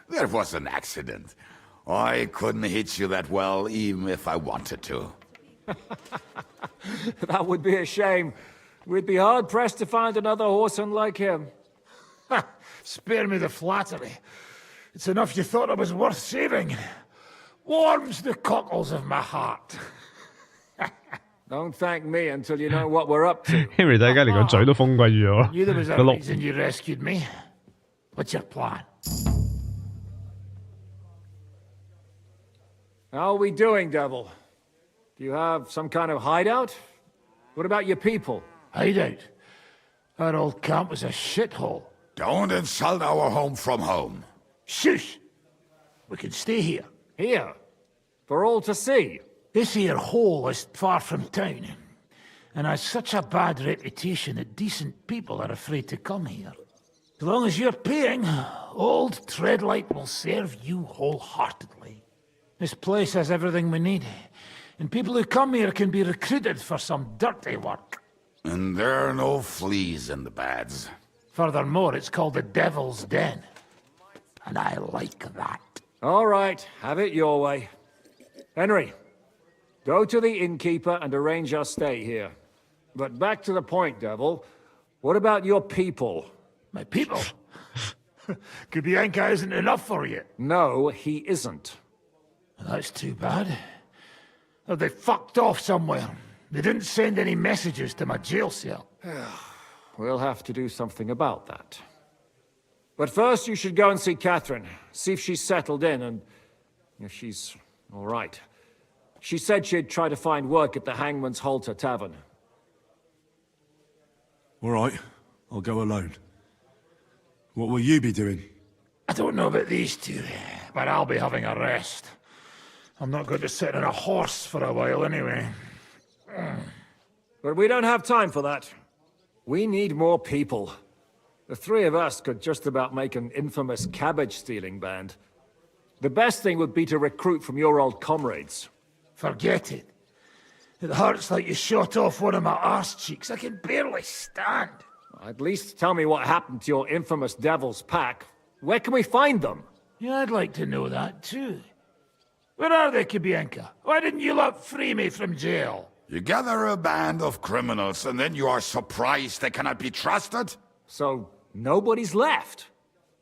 S15: That was an accident. I couldn't hit you that well, even if I wanted to.
S4: That would be a shame. We'd be hard-pressed to find another horseman like him.
S8: Spare me the flattery. It's enough you thought I was worth saving. Warms the cockles of my heart.
S4: Don't thank me until you know what we're up to.
S1: Henry 大家連個嘴都封貴咗。
S8: Knew there was a
S1: 個碌
S8: reason you rescued me. What's your plan?
S4: How are we doing, Devil? Do you have some kind of hideout? What about your people?
S8: Hideout? Our old camp was a shithole.
S15: Don't insult our home from home.
S8: Shush! We can stay here.
S4: Here? For all to see?
S8: This here hole is far from town, and has such a bad reputation that decent people are afraid to come here. As long as you're paying, old Treadlight will serve you wholeheartedly. This place has everything we need, and people who come here can be recruited for some dirty work.
S15: And there are no fleas in the beds.
S8: Furthermore, it's called the Devil's Den, and I like that.
S4: All right, have it your way. Henry, go to the innkeeper and arrange our stay here. But back to the point, Devil. What about your people?
S8: My people? Kubienka isn't enough for you.
S4: No, he isn't.
S8: That's too bad. Have they fucked off somewhere? They didn't send any messages to my jail cell.
S4: We'll have to do something about that. But first you should go and see Catherine. See if she's settled in and if she's all right. She said she'd try to find work at the Hangman's Halter Tavern.
S3: All right, I'll go alone. What will you be doing?
S8: I don't know about these two, but I'll be having a rest. I'm not going to sit on a horse for a while anyway.
S4: But we don't have time for that. We need more people. The three of us could just about make an infamous cabbage-stealing band. The best thing would be to recruit from your old comrades.
S8: Forget it. It hurts like you shot off one of my arse cheeks. I can barely stand.
S4: At least tell me what happened to your infamous Devil's Pack. Where can we find them?
S8: Yeah, I'd like to know that too. Where are they, Kubienka? Why didn't you lot free me from jail?
S15: You gather a band of criminals and then you are surprised they cannot be trusted?
S4: So, nobody's left?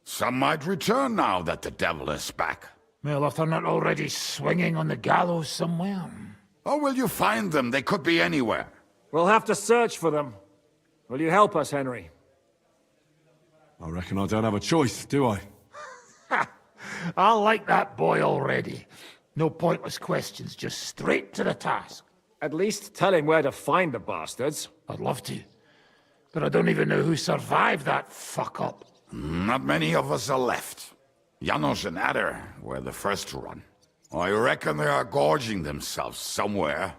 S15: Some might return now that the devil is back.
S8: Well, if they're not already swinging on the gallows somewhere.
S15: How will you find them? They could be anywhere.
S4: We'll have to search for them. Will you help us, Henry?
S3: I reckon I don't have a choice, do I?
S8: I like that boy already. No pointless questions, just straight to the task.
S4: At least tell him where to find the bastards.
S8: I'd love to. But I don't even know who survived that fuck-up.
S15: Not many of us are left. Janos and Adder were the first to run. I reckon they are gorging themselves somewhere.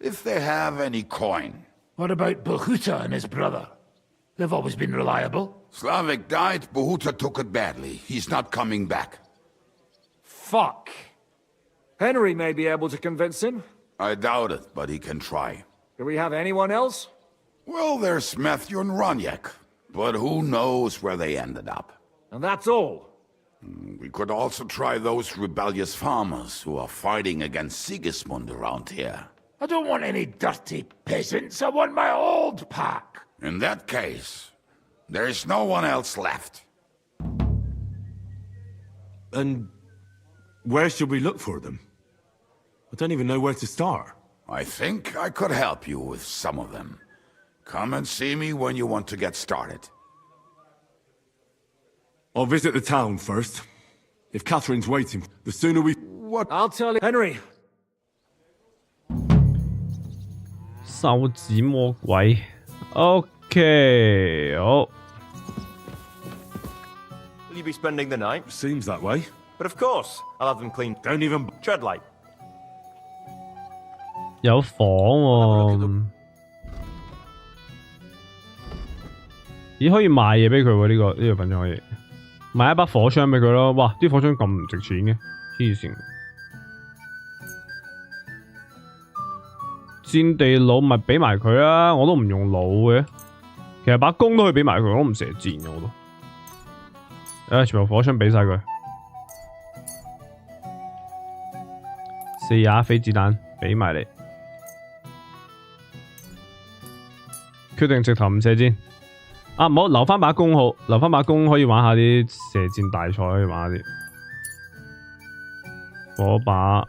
S15: If they have any coin.
S8: What about Bohuta and his brother? They've always been reliable.
S15: Slavik died, Bohuta took it badly. He's not coming back.
S4: Fuck. Henry may be able to convince him.
S15: I doubt it, but he can try.
S4: Do we have anyone else?
S15: Well, there's Matthew and Roniak, but who knows where they ended up.
S4: And that's all.
S15: We could also try those rebellious farmers who are fighting against Sigismund around here.
S8: I don't want any dirty peasants. I want my old pack.
S15: In that case, there's no one else left.
S3: And where should we look for them? I don't even know where to start.
S15: I think I could help you with some of them. Come and see me when you want to get started.
S3: I'll visit the town first. If Catherine's waiting, the sooner we...
S4: What? I'll tell you. Henry!
S1: 手指魔鬼 ，OK， 好。
S17: Will you be spending the night?
S3: Seems that way.
S17: But of course, I'll have them clean.
S3: Don't even...
S17: Tread light.
S1: 有房喎、咦，可以賣嘢俾佢喎？呢個品種可以賣一把火槍俾佢咯。哇！啲火槍咁唔值錢嘅，黐線！戰地弩咪俾埋佢啦，我都唔用弩嘅。其實把弓都可以俾埋佢，我都唔射箭嘅我都。全部火槍俾晒佢。4飛子彈俾埋你。決定直頭唔射箭。啊，唔好留翻把弓好，留翻把弓可以玩下啲射箭大賽，可以玩下啲火把，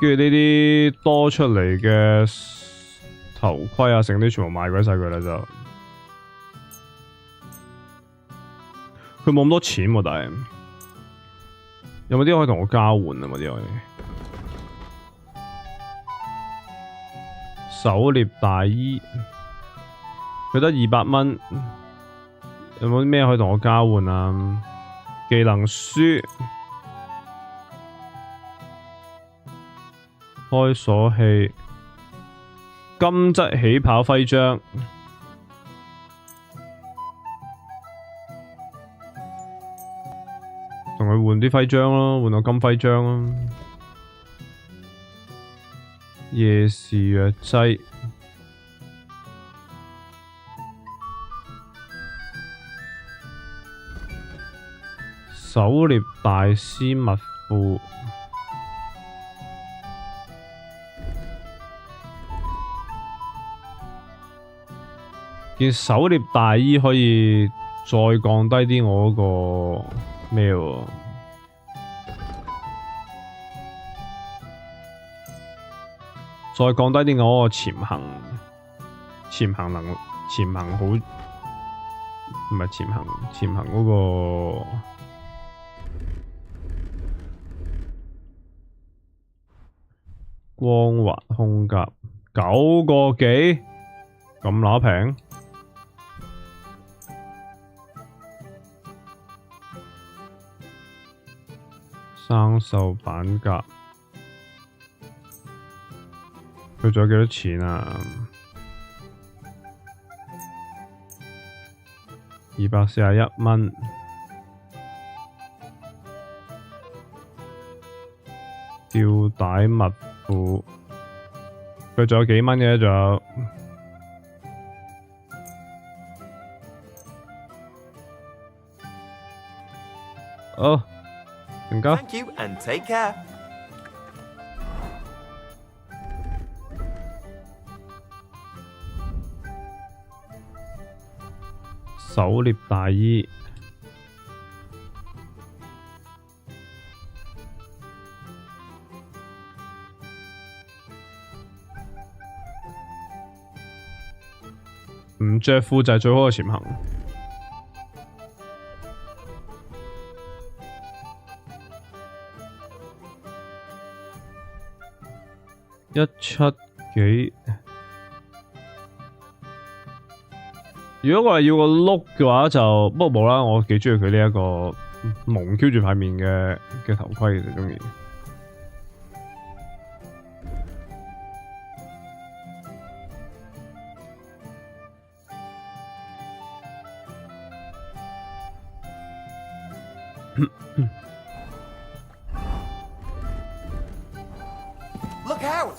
S1: 跟住呢啲多出嚟嘅頭盔啊，剩啲全部賣鬼晒佢啦就。佢冇咁多錢喎、但係有冇啲可以同我交換啊？冇啲可以。狩獵大衣。佢得200蚊，有冇啲咩可以同我交換啊？技能書、開鎖器、金質起跑徽章，同佢換啲徽章咯，換個金徽章咯。夜視藥劑。狩獵大師密褲，件狩獵大衣可以再降低啲我嗰個咩喎？再降低啲我嗰個潛行好，唔係潛行嗰個。光滑胸甲9個幾，咁乸平。生鏽板甲，佢仲有幾多錢啊？241蚊。吊帶襪褲，佢仲有幾蚊嘅，仲有。哦，唔該。
S17: Thank you and take care.
S1: 狩獵大衣。唔着褲就係最好嘅潛行。170幾。如果我係要個碌嘅話就，不過冇啦，我幾中意佢呢一個蒙 Q 住塊面嘅頭盔，其實中意。
S17: Look out!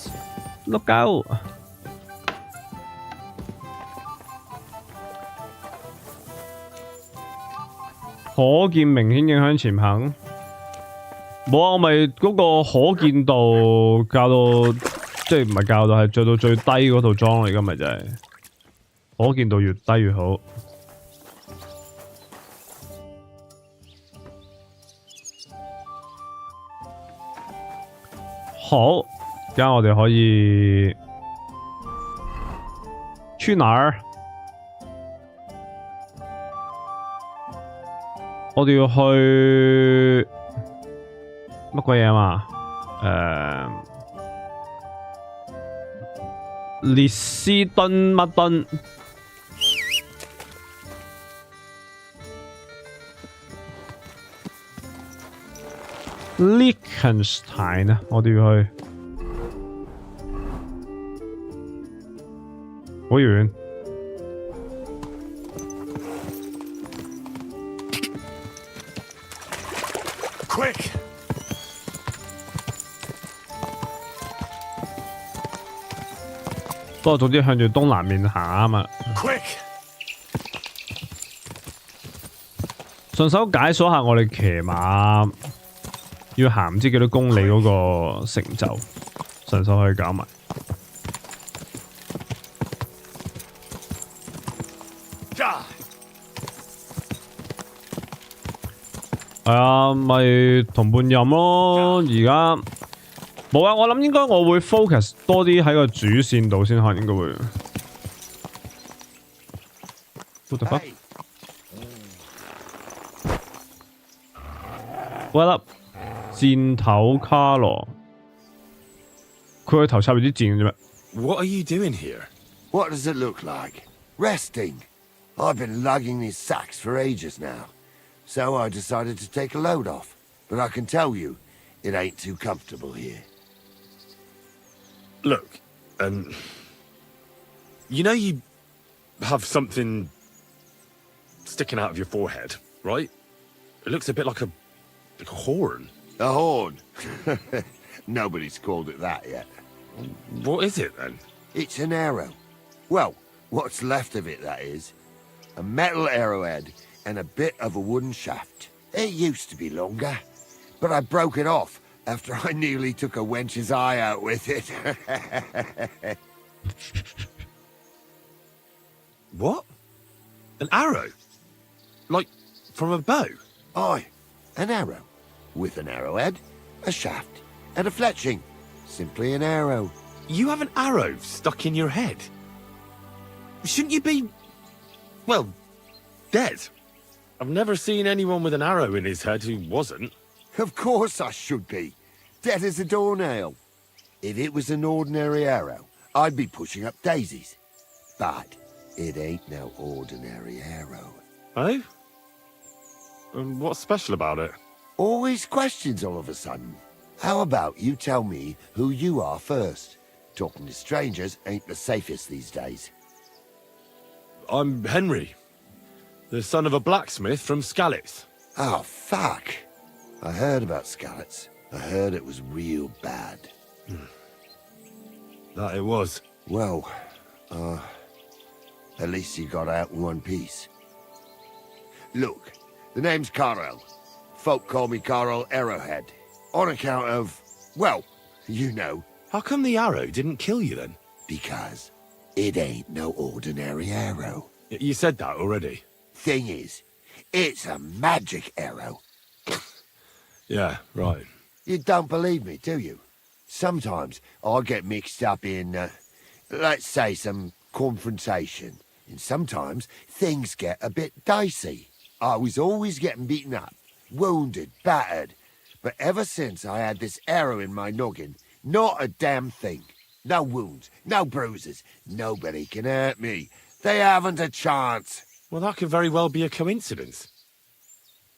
S1: Look out! 可見明顯影響潛行。冇啊，我咪嗰個可見度校到，即係唔係校到係着到最低嗰套裝嚟㗎，咪就係可見度越低越好。好，而家我哋可以去哪兒？我哋要去乜鬼嘢嘛？列斯敦乜敦？ Liechtenstein 啊，我哋要去，好遠。
S3: Quick！
S1: 不過總之向住東南面行啊嘛。
S3: Quick！
S1: 順手解鎖下我哋騎馬。 要行唔知幾多公里嗰個成就，順手可以搞埋。係啊，咪同伴任咯。而家冇啊，我諗應該我會 focus 多啲喺個主線度先，可能應該會。What the fuck？ What up？ 箭頭卡羅，佢個頭插住啲箭嘅啫咩
S15: What are you doing here? What does it look like? Resting. I've been lugging these sacks for ages now, so I decided to take a load off. But I can tell you, it ain't too comfortable here.
S3: Look, you know you have something sticking out of your forehead, right? It looks a bit like a horn.
S15: A horn? Nobody's called it that yet.
S3: What is it, then?
S15: It's an arrow. Well, what's left of it, that is. A metal arrowhead and a bit of a wooden shaft. It used to be longer, but I broke it off after I nearly took a wench's eye out with it.
S3: What? An arrow? Like, from a bow?
S15: Aye, an arrow. With an arrowhead, a shaft, and a fletching. Simply an arrow.
S3: You have an arrow stuck in your head? Shouldn't you be, well, dead? I've never seen anyone with an arrow in his head who wasn't.
S15: Of course I should be. Dead as a doornail. If it was an ordinary arrow, I'd be pushing up daisies. But it ain't no ordinary arrow.
S3: Oh? And what's special about it?
S15: Always questions all of a sudden. How about you tell me who you are first? Talking to strangers ain't the safest these days.
S3: I'm Henry, the son of a blacksmith from Skalitz.
S15: Oh, fuck. I heard about Skalitz. I heard it was real bad.
S3: That it was.
S15: Well, at least you got out in one piece. Look, the name's Carl. Folk call me Carl Arrowhead. On account of, well, you know.
S3: How come the arrow didn't kill you then?
S15: Because it ain't no ordinary arrow.
S3: You said that already.
S15: Thing is, it's a magic arrow.
S3: Yeah, right.
S15: You don't believe me, do you? Sometimes I get mixed up in, let's say, some confrontation. And sometimes things get a bit dicey. I was always getting beaten up, wounded, battered. But ever since I had this arrow in my noggin, not a damn thing. No wounds, no bruises. Nobody can hurt me. They haven't a chance.
S3: Well, that could very well be a coincidence.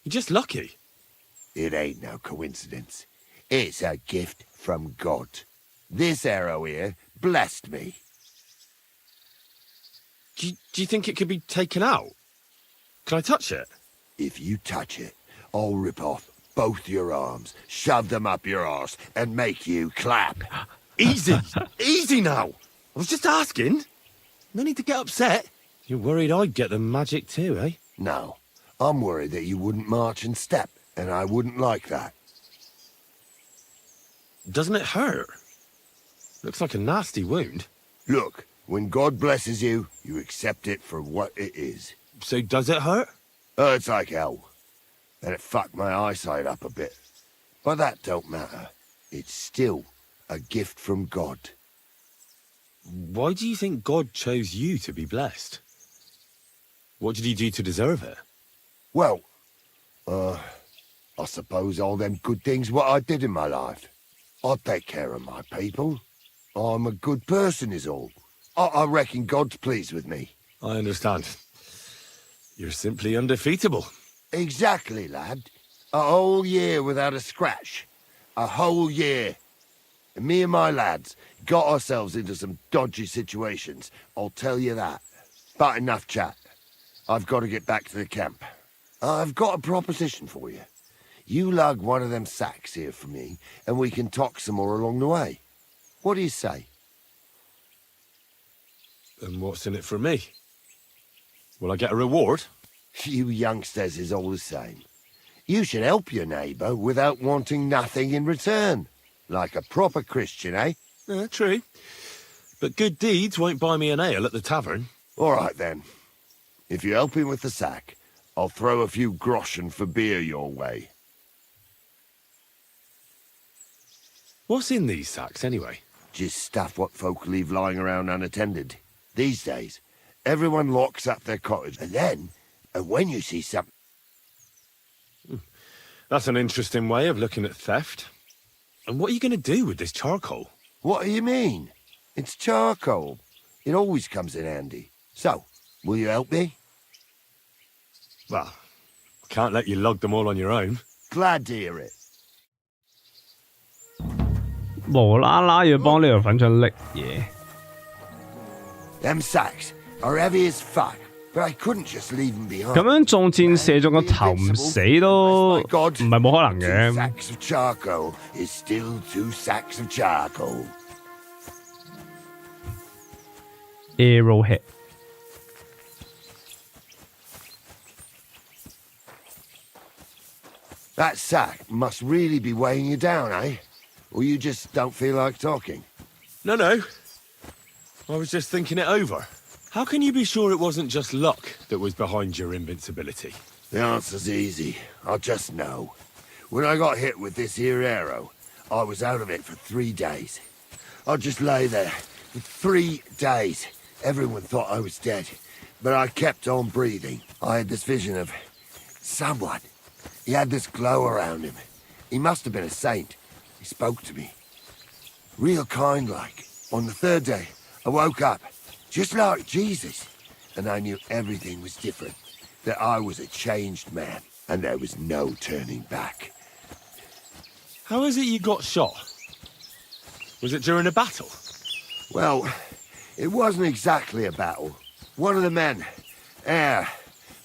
S3: You're just lucky.
S15: It ain't no coincidence. It's a gift from God. This arrow here blessed me.
S3: Do you think it could be taken out? Can I touch it?
S15: If you touch it, I'll rip off both your arms, shove them up your arse, and make you clap.
S3: Easy! Easy now! I was just asking. No need to get upset. You're worried I'd get the magic too, eh?
S15: No. I'm worried that you wouldn't march and step, and I wouldn't like that.
S3: Doesn't it hurt? Looks like a nasty wound.
S15: Look, when God blesses you, you accept it for what it is.
S3: So does it hurt?
S15: Hurts like hell. And it fucked my eyesight up a bit. But that don't matter. It's still a gift from God.
S20: Why do you think God chose you to be blessed? What did you do to deserve it?
S15: Well, I suppose all them good things what I did in my life. I take care of my people. I'm a good person is all. I reckon God's pleased with me.
S20: I understand. You're simply undefeatable.
S15: Exactly, lad. A whole year without a scratch. A whole year. And me and my lads got ourselves into some dodgy situations, I'll tell you that. But enough chat. I've got to get back to the camp. I've got a proposition for you. You lug one of them sacks here for me, and we can talk some more along the way. What do you say?
S20: And what's in it for me? Will I get a reward?
S15: You youngsters is all the same. You should help your neighbour without wanting nothing in return. Like a proper Christian, eh?
S20: True. But good deeds won't buy me an ale at the tavern.
S15: All right, then. If you help him with the sack, I'll throw a few groschen for beer your way.
S20: What's in these sacks, anyway?
S15: Just stuff what folk leave lying around unattended. These days, everyone locks up their cottage, and when you see something...
S20: That's an interesting way of looking at theft. And what are you going to do with this charcoal?
S15: What do you mean? It's charcoal. It always comes in handy. So, will you help me?
S20: Well, I can't let you lug them all on your own.
S15: Glad to hear it.
S1: 無啦啦要幫呢條粉腸拎嘢。
S15: Them sacks are heavy as fuck, but I couldn't just leave them behind.
S1: 咁樣中箭射中個頭唔死都唔係冇可能嘅。
S15: Two sacks of charcoal is still 2 sacks of charcoal.
S1: Arrowhead。That
S15: sack must really be weighing you down, eh? Or you just don't feel like talking?
S20: No. I was just thinking it over. How can you be sure it wasn't just luck that was behind your invincibility?
S15: The answer's easy. I just know. When I got hit with this here arrow, I was out of it for 3 days. I just lay there for 3 days. Everyone thought I was dead, but I kept on breathing. I had this vision of someone. He had this glow around him. He must have been a saint. He spoke to me. Real kind-like. On the 3rd day, I woke up, just like Jesus. And I knew everything was different. That I was a changed man. And there was no turning back.
S20: How is it you got shot? Was it during a battle?
S15: Well, it wasn't exactly a battle. One of the men,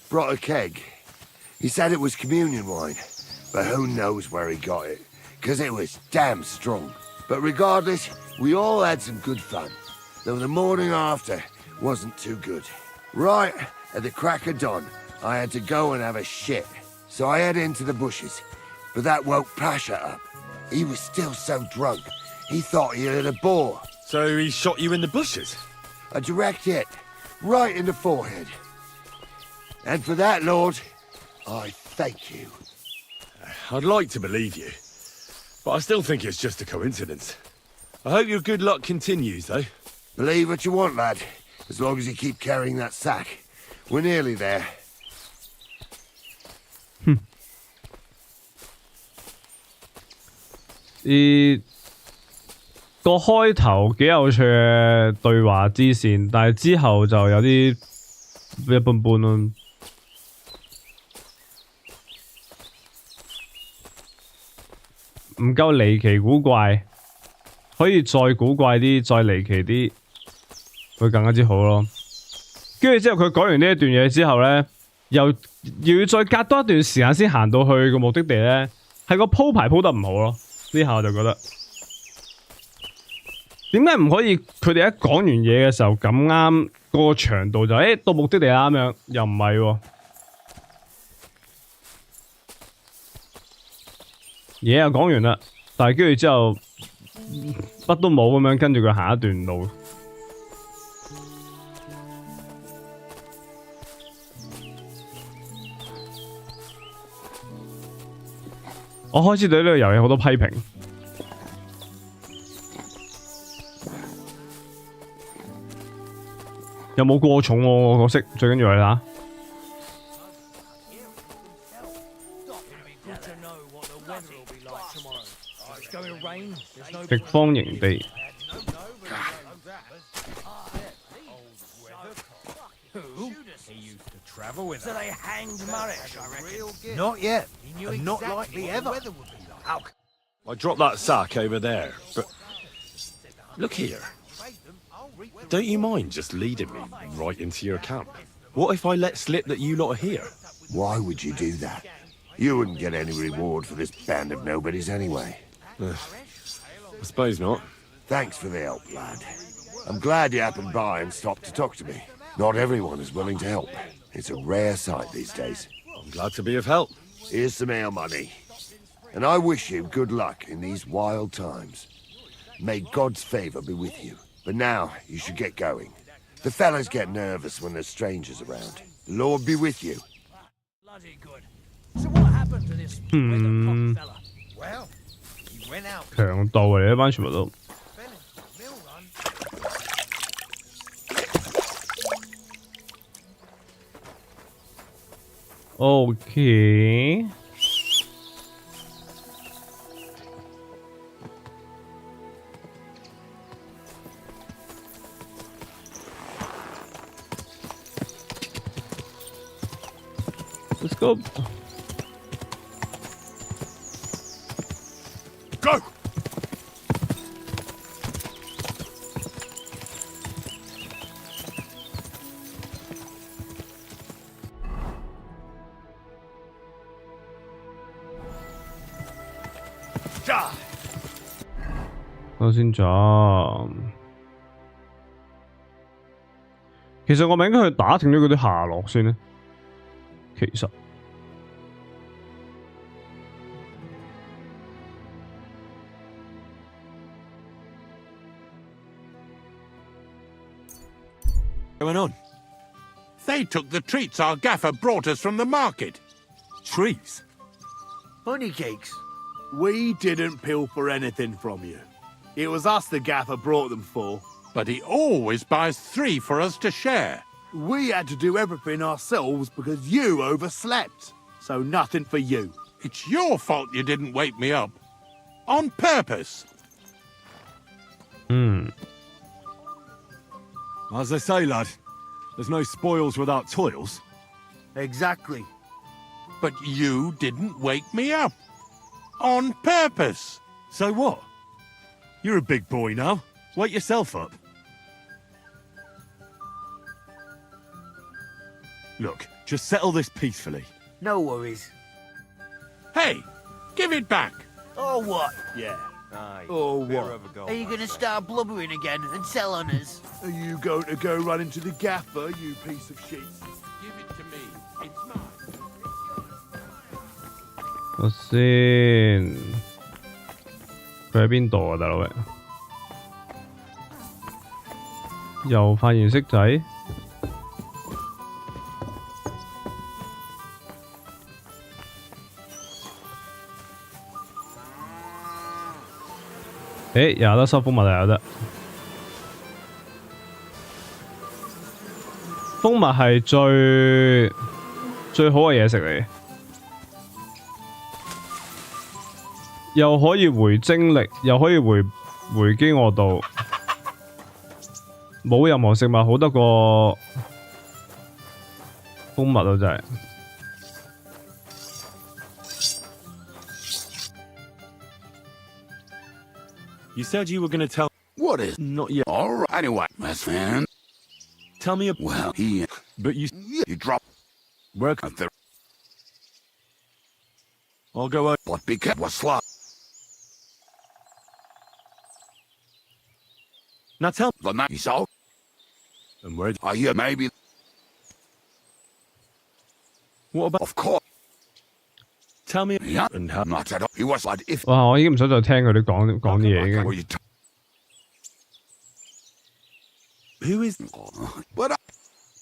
S15: brought a keg. He said it was communion wine. But who knows where he got it. Because it was damn strong. But regardless, we all had some good fun. Though the morning after wasn't too good. Right at the crack of dawn, I had to go and have a shit. So I headed into the bushes. But that woke Pasha up. He was still so drunk, he thought he had a boar.
S20: So he shot you in the bushes?
S15: A direct hit. Right in the forehead. And for that, Lord, I thank you.
S20: I'd like to believe you. But I still think it's just a coincidence. I hope your good luck continues, though.
S15: Believe what you want, lad. As long as you keep carrying that sack. We're nearly there.
S1: 個開頭幾有趣嘅對話支線，但係之後就有啲一般般咯。唔夠離奇古怪，可以再古怪啲，再離奇啲，會更加之好咯。跟住之後佢講完呢一段嘢之後咧，又要再隔多一段時間先行到去個目的地咧，係個鋪排鋪得唔好咯。呢下我就覺得點解唔可以佢哋一講完嘢嘅時候咁啱個長度就到目的地啦咁樣，又唔係喎。嘢又講完啦，但係跟住之後乜都冇咁樣跟住佢行一段路。我開始對呢個遊戲好多批評。有冇過重喎？個角色最緊要係啦。敵方營地。
S19: So they hanged Marek, I reckon. Not yet. And not likely ever.
S20: I dropped that sack over there, but look here. Don't you mind just leading me right into your camp? What if I let slip that you lot are here?
S15: Why would you do that? You wouldn't get any reward for this band of nobodies anyway.
S20: I suppose not.
S15: Thanks for the help, lad. I'm glad you happened by and stopped to talk to me. Not everyone is willing to help. It's a rare sight these days.
S20: I'm glad to be of help.
S15: Here's some ale money. And I wish you good luck in these wild times. May God's favor be with you. But now, you should get going. The fellas get nervous when there's strangers around. The Lord be with you.
S19: Bloody good. So what happened to this weathercock fella? Well, he went out.
S1: 強盜嚟呢班全部都。OK。Let's go.
S15: Go!
S19: Ja!
S1: 我先做。其實我咪應該去打聽咗嗰啲下落先咧。其實。
S15: Going on? They took the treats our gaffer brought us from the market.
S20: Treats?
S19: Honey cakes.
S21: We didn't pilfer anything from you. It was us the gaffer brought them for.
S15: But he always buys 3 for us to share.
S21: We had to do everything ourselves because you overslept. So nothing for you.
S15: It's your fault you didn't wake me up. On purpose.
S20: As they say, lad, there's no spoils without toils.
S21: Exactly.
S15: But you didn't wake me up. On purpose.
S20: So what? You're a big boy now. Wake yourself up. Look, just settle this peacefully.
S19: No worries.
S15: Hey, give it back.
S19: Or what?
S21: Yeah.
S19: Aye.
S21: Or what?
S19: Are you going to start blubbering again and tell on us?
S21: Are you going to go run into the gaffer, you piece of shit?
S15: Give it to me. It's mine.
S1: 我先。佢喺邊度啊，大佬喂？又發現色仔。誒，有得收蜂蜜啊，有得。蜂蜜係最好嘅嘢食嚟，又可以回精力，又可以回飢餓度，冇任何食物好得過蜂蜜啊！真係。
S20: You said you were going to tell...
S15: What is?
S20: Not yet.
S15: All right. Anyway, my friend.
S20: Tell me...
S15: Well, he...
S20: But you...
S15: You dropped...
S20: Work...
S15: There.
S20: I'll go over...
S15: But be careful, slot.
S20: Now tell...
S15: The night you saw?
S20: And where...
S15: Are you maybe...
S20: What about...
S15: Of course.
S20: Tell me...
S15: Yeah.
S20: And how...
S15: Not at all. He was like if...
S1: 哇！我已經唔想再聽佢哋講啲嘢已經。
S20: Who is...
S15: But I...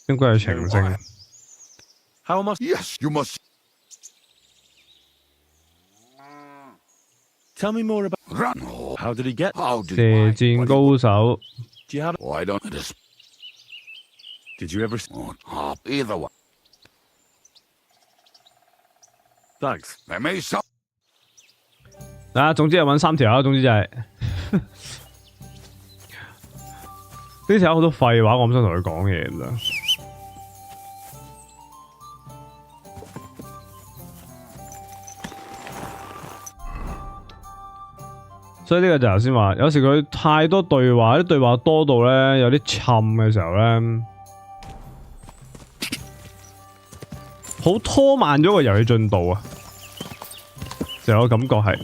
S1: 應該係情聖。
S20: How am I...
S15: Yes, you must...
S20: Tell me more about...
S15: Run.
S20: How did he get...
S15: How did...
S1: 射箭高手。
S20: Do you have...
S15: Why don't I just...
S20: Did you ever...
S15: Either one.
S20: Thanks.
S15: They may so.
S1: 總之係揾3條啦，總之就係呢條好多廢話，我唔想同佢講嘢咁樣。所以呢個就頭先話，有時佢太多對話，啲對話多到咧有啲沉嘅時候咧，好拖慢咗個遊戲進度啊！就有感覺係。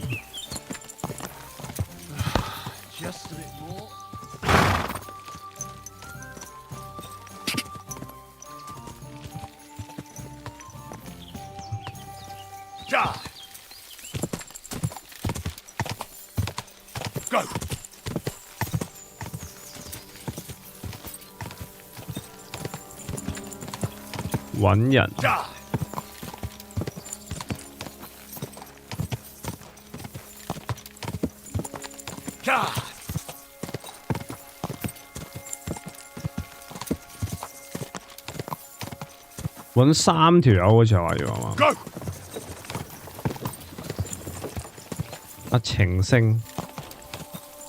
S1: 揾人。揾3條友好似話要係嘛？阿情聖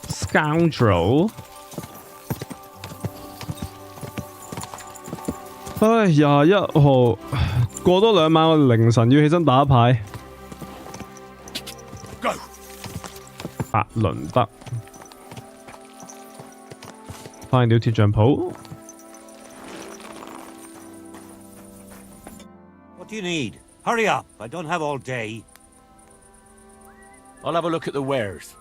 S1: scoundrel。唉，21號過多2晚，我凌晨要起身打牌。伯倫德，翻了鐵匠鋪。
S6: What do you need? Hurry up! I don't have all day.
S20: I'll have a look at the wares.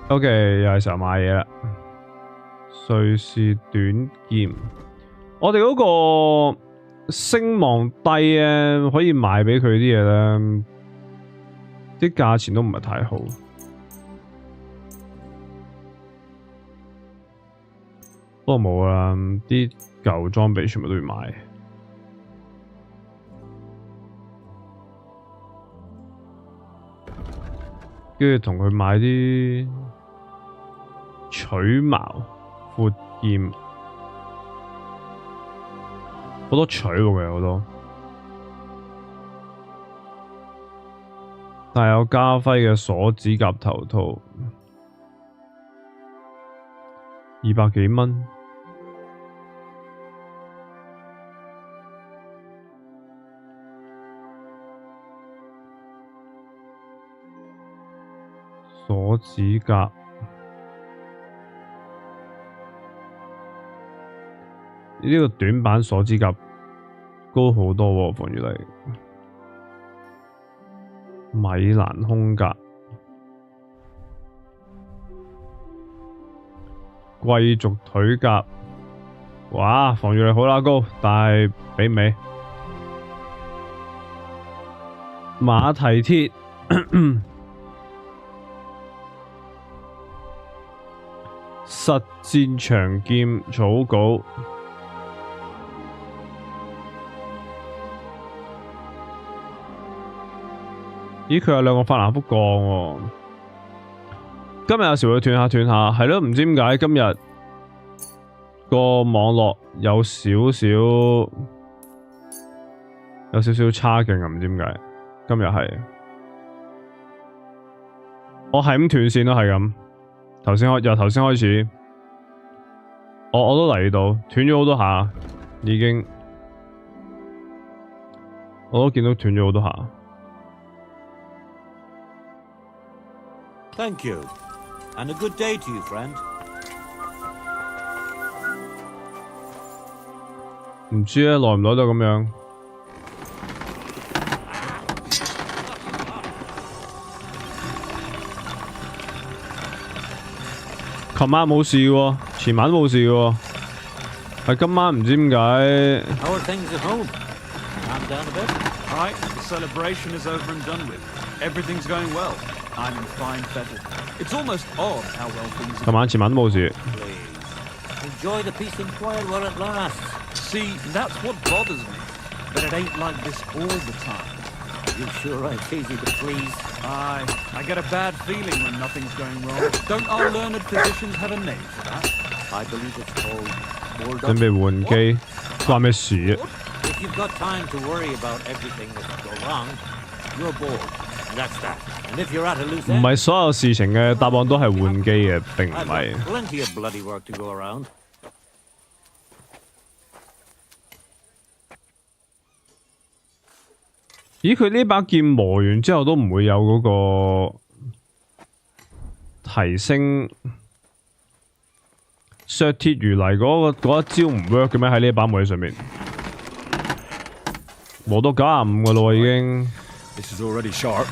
S1: OK， 又係時候買嘢啦。瑞士短劍，我哋嗰個聲望低咧，可以賣俾佢啲嘢咧，啲價錢都唔係太好。不過冇啦，啲舊裝備全部都要買。跟住同佢買啲取矛、闊劍，好多取喎，佢好多。但有家輝嘅鎖指甲頭套，200幾蚊。鎖指甲，呢個短版鎖指甲高好多喎，放住嚟。米蘭胸甲，貴族腿甲，哇，防禦力好啦高，但係比唔起馬蹄鐵。實戰長劍草稿，咦？佢有2個法蘭福鋼喎。今日有時會斷下，係咯，唔知點解今日個網絡有少少差勁啊！唔知點解今日係，我係咁斷線咯，係咁。由頭先開始，我都嚟到，斷咗好多下，已經，我都見到斷咗好多下。
S6: Thank you, and a good day to you, friend.
S1: 唔知咧，耐唔耐都咁樣。琴晚冇事喎，前晚都冇事喎，係今晚唔知點解。
S6: How are things at home? Calm down a bit.
S11: All right, the celebration is over and done with. Everything's going well. I'm in fine feather. It's almost odd how well things.
S1: 前晚都冇事。
S6: Enjoy the peace and quiet while it lasts.
S11: See, that's what bothers me. But it ain't like this all the time.
S6: You sure ain't easy to please.
S11: Aye, I get a bad feeling when nothing's going wrong. Don't our learned physicians have a name for that?
S6: I believe it's called
S1: 準備換機，關咩事啊？
S6: If you've got time to worry about everything that could go wrong, you're bored. That's that. And if you're at a loose
S1: 唔
S6: end,
S1: 係所有事情嘅答案都係換機嘅，並唔
S6: I've
S1: 係。
S6: got plenty of bloody work to go around.
S1: 咦？佢呢把劍磨完之後都唔會有嗰個提升削鐵如泥嗰一招唔 work 嘅咩？喺呢把武器上面磨到95嘅咯喎已經。
S20: This is already sharp.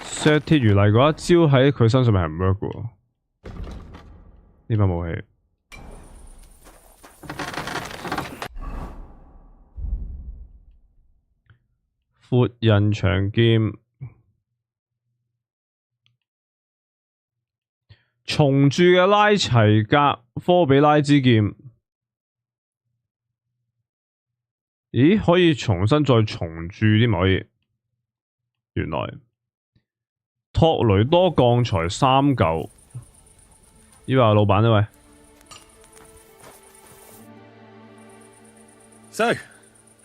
S1: 削鐵如泥嗰一招喺佢身上面係唔 work 嘅喎。呢把武器。 闊刃長劍，重鑄嘅拉齊格科比拉之劍，咦？可以重新再重鑄添可以？原來托雷多鋼材3嚿，呢位老闆呢喂。
S20: So,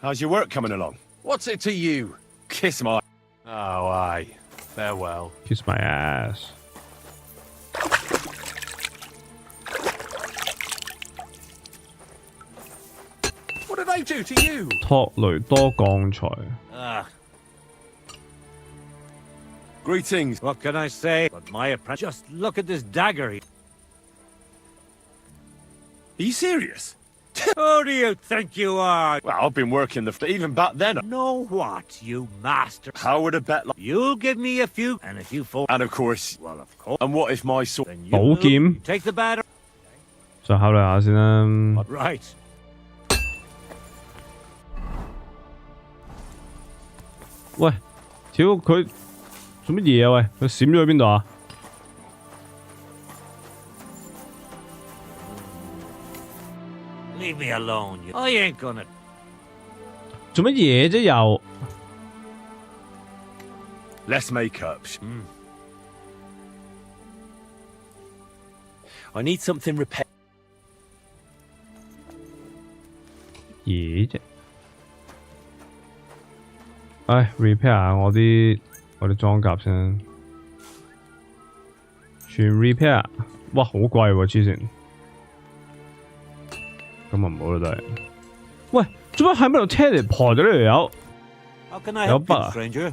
S20: how's your work coming along? What's it to you? Kiss my... Oh, aye. Farewell.
S1: Kiss my ass.
S20: What did they do to you?
S1: 托雷多鋼材。
S20: Greetings.
S6: What can I say? But my apprentice. Just look at this dagger.
S20: Are you serious?
S6: Who do you think you are?
S20: Well, I've been working even back then.
S6: Know what, you master?
S20: How would a bet like...
S6: You'll give me a few, and if you fall...
S20: And of course...
S6: Well, of course.
S20: And what if my sword...
S6: Then you
S1: 寶劍。
S6: take the batter.
S1: 再考慮下先啦。
S6: Right.
S1: 喂，屌佢做乜嘢啊？喂，佢閃咗去邊度啊？
S6: Leave me alone. I ain't gonna.
S1: 做乜嘢啫又？
S20: Let's make up. I need something repaired.
S1: 嘢啫？唉 ，repair 下我啲裝甲先，全 repair。哇，好貴喎，黐線！ 咁啊唔好啦，都係。喂，做乜喺邊度 teleport 咗呢條友？
S6: How can I
S1: 有
S6: help
S1: 筆
S6: you,
S1: 啊？
S6: stranger?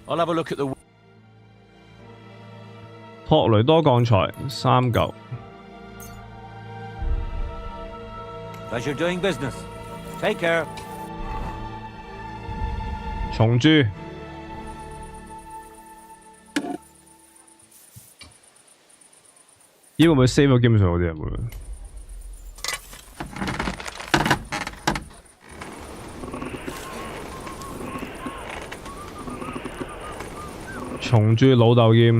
S20: I'll have a look at the...
S1: 托雷多鋼材3嚿。
S6: Pleasure doing business. Take care.
S1: 重鑄。依會唔會 save 咗基本上好啲啊？會唔會？ 重鑄老豆劍，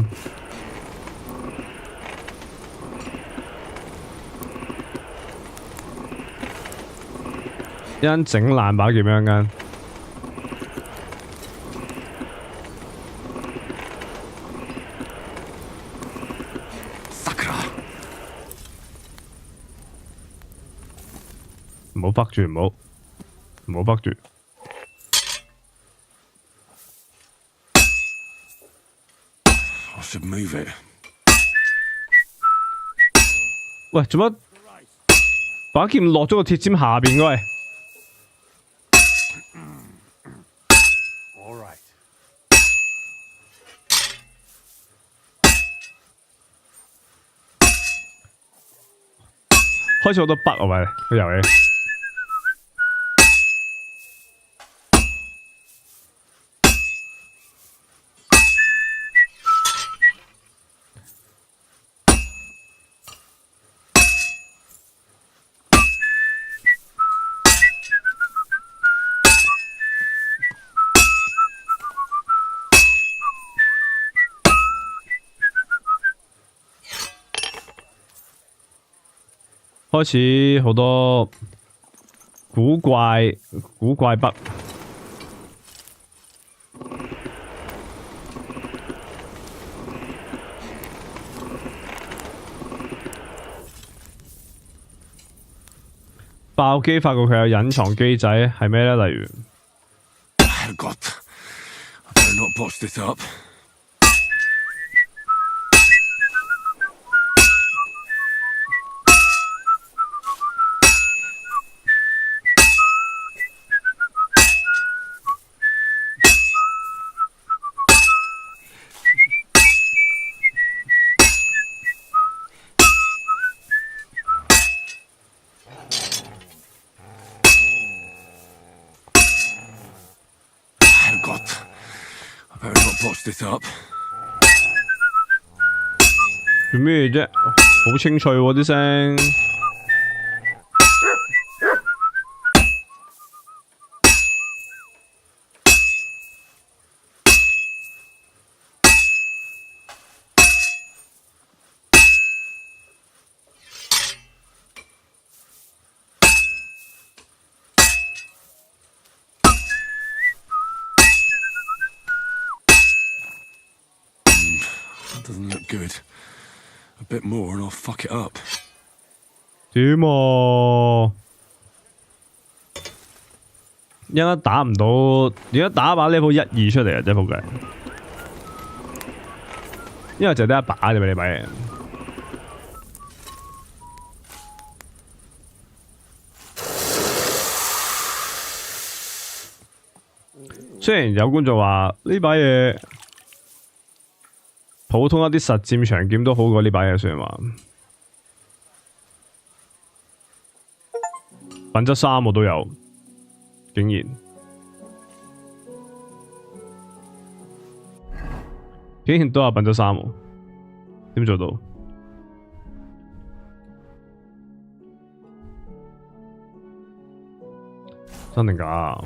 S1: 一陣整爛把劍一陣間。唔好北住，唔好北住。
S20: I should move it.
S1: 喂，做乜把劍落咗個鐵尖下邊嘅喂？
S20: All right.
S1: 開始好多筆啊喂，個遊戲。 開始好多古怪筆，爆機發覺佢有隱藏機仔係咩咧？例如
S15: God, I better not botch this up. God, I better not botch this up.
S1: 做咩啫？好清脆喎啲聲。
S15: That doesn't look good. A bit more and I'll fuck it up.
S1: 點啊？應該打唔到，而家打一把 level 1、2出嚟啊！真係仆街。因為就得一把啫嘛，你咪。雖然有觀眾話呢把嘢普通一啲實戰長劍都好過呢把嘢，雖然話品質3我都有，竟然都有品質3喎，點做到？真定假？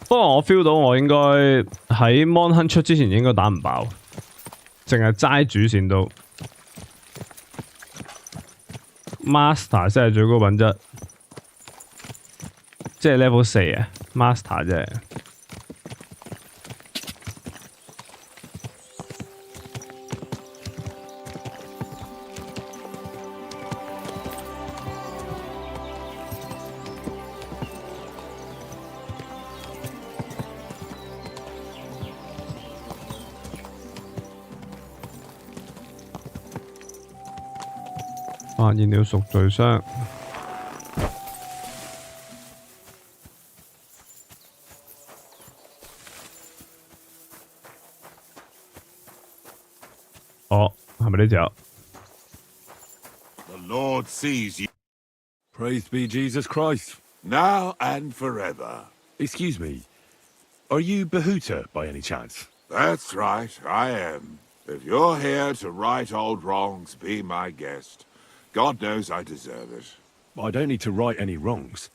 S1: 不過我 feel 到我應該喺 Mon Hunt 出之前應該打唔爆，淨係齋主線都 Master 先係最高品質，即係 level 4啊 ，Master 啫。發現了贖罪箱。哦，係咪呢條？
S15: The Lord sees you.
S20: Praise be Jesus Christ.
S15: Now and forever.
S20: Excuse me, are you Behuta by any chance?
S15: That's right, I am. If you're here to right old wrongs, be my guest. God knows I deserve it.
S20: I don't need to right any wrongs.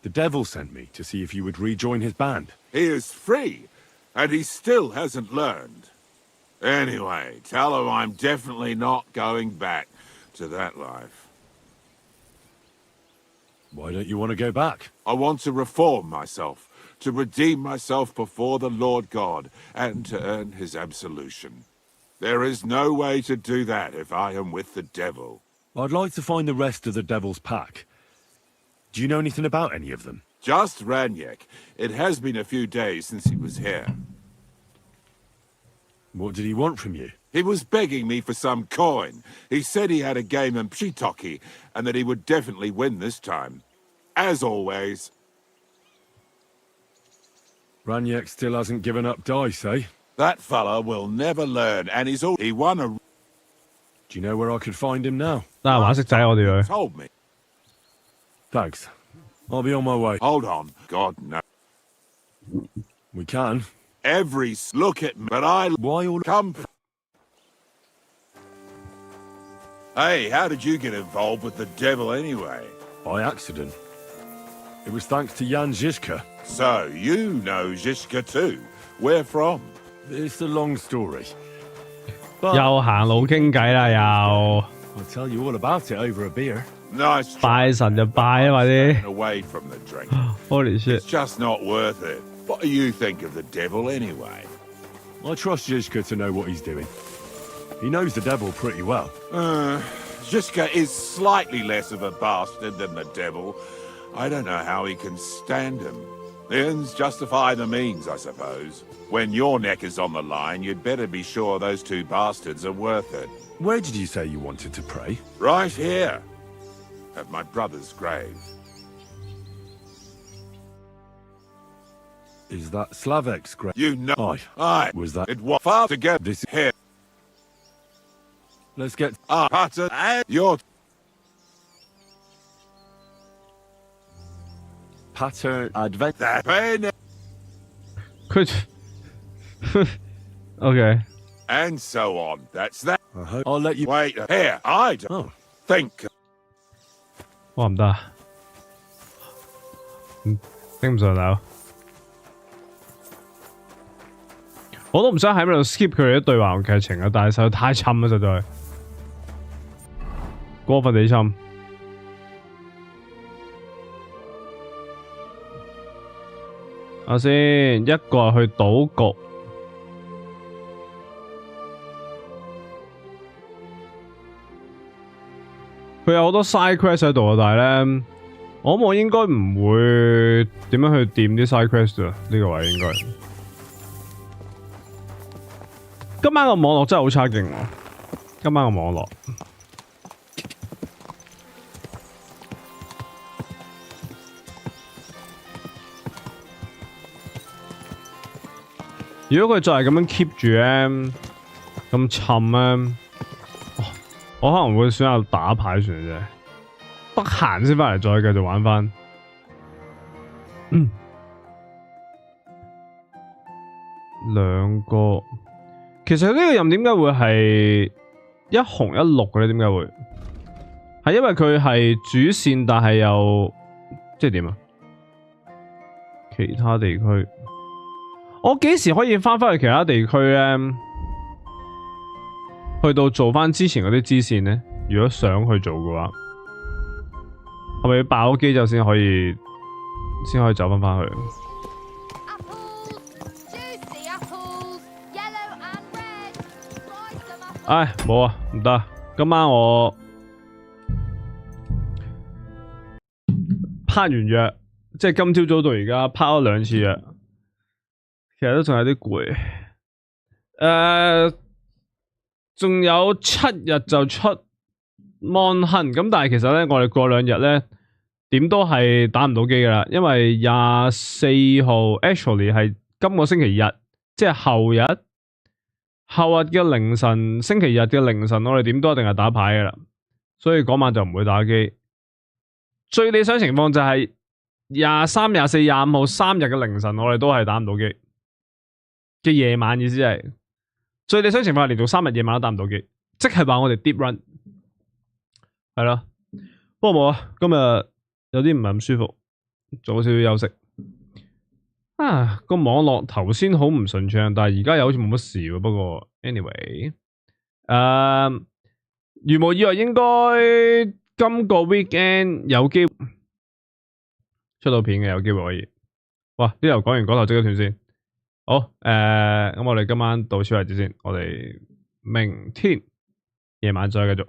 S20: The devil sent me to see if you would rejoin his band.
S15: He is free, and he still hasn't learned. Anyway, tell him I'm definitely not going back to that life.
S20: Why don't you want to go back?
S15: I want to reform myself, to redeem myself before the Lord God, and to earn his absolution. There is no way to do that if I am with the devil.
S20: I'd like to find the rest of the devil's pack. Do you know anything about any of them?
S15: Just Ranyek. It has been a few days since he was here.
S20: What did he want from you?
S15: He was begging me for some coin. He said he had a game in Pshitoki, and that he would definitely win this time. As always.
S20: Ranyek still hasn't given up dice, eh?
S15: That fella will never learn, and he won a...
S20: Do you know where I could find him now?
S1: 但係玩色仔我哋佢。
S15: Told me.
S20: Thanks. I'll be on my way.
S15: Hold on. God, no.
S20: We can.
S15: Every look at me, but I...
S20: Why all...
S15: Come... Hey, how did you get involved with the devil anyway?
S20: By accident. It was thanks to Jan Zizka.
S15: So, you know Zizka too. Where from?
S20: It's a long story.
S1: 又行路傾偈啦，又。
S20: I'll tell you all about it over a beer.
S15: Nice
S1: 拜神就拜啊，快啲
S15: away from the drink.
S1: Holy shit.
S15: It's just not worth it. What do you think of the devil anyway?
S20: I trust Zizka to know what he's doing. He knows the devil pretty well.
S15: Zizka is slightly less of a bastard than the devil. I don't know how he can stand him. The ends justify the means, I suppose. When your neck is on the line, you'd better be sure those two bastards are worth it.
S20: Where did you say you wanted to pray?
S15: Right here. At my brother's grave.
S20: Is that Slavek's grave?
S15: You know.
S20: Aye. Was that?
S15: It was far to get this here.
S20: Let's get...
S15: Pater and your...
S20: Pater Advent...
S15: That pain...
S1: Could... Okay.
S15: And so on. That's that.
S20: I'll let you...
S15: Wait, here. I don't think...
S1: 哇唔得啊，頂唔順啦！我都唔想喺度 skip 佢哋啲對話同劇情啊，但係實在太沉啦，實在過分地沉。啊先，一個係去賭局。佢有好多 side quest 喺度啊，但係咧，我應該唔會點樣去掂啲 side quest 啊，呢個位應該。今晚個網絡真係好差勁喎！今晚個網絡。如果佢再係咁樣 keep 住咧，咁沉咧。我可能會選擇打牌算啫，得閒先翻嚟再繼續玩翻。兩個，其實呢個任點解會係一紅一綠嘅咧？點解會？係因為佢係主線，但係又即係點啊？其他地區，我幾時可以翻去其他地區咧？去到做翻之前嗰啲支線呢？如果想去做嘅話，係咪要爆咗機就先可以走翻去？唉，冇啊，唔得！今晚我拍完藥，即係今朝早到而家拍咗2次藥，其實都仲有啲攰。仲有7日就出 Mon Hun， 咁但係其實咧，我哋過2日咧點都係打唔到機噶啦，因為24號 actually 係今個星期日，即係後日嘅凌晨，星期日嘅凌晨，我哋點都一定係打牌噶啦，所以嗰晚就唔會打機。最理想情況就係23、24、25號3日嘅凌晨，我哋都係打唔到機嘅夜晚，意思係。最理想情況係連續3日夜晚都打唔到機，即係話我哋 deep run 係咯。不過冇啊，今日有啲唔係咁舒服，做少少休息。啊，個網絡頭先好唔順暢，但係而家又好似冇乜事喎。不過 anyway，如無意外應該今個 weekend 有機會出到片嘅，有機會可以。哇！呢頭講完嗰頭即刻斷先。好，咁我哋今晚到此為止先，我哋明天夜晚再繼續。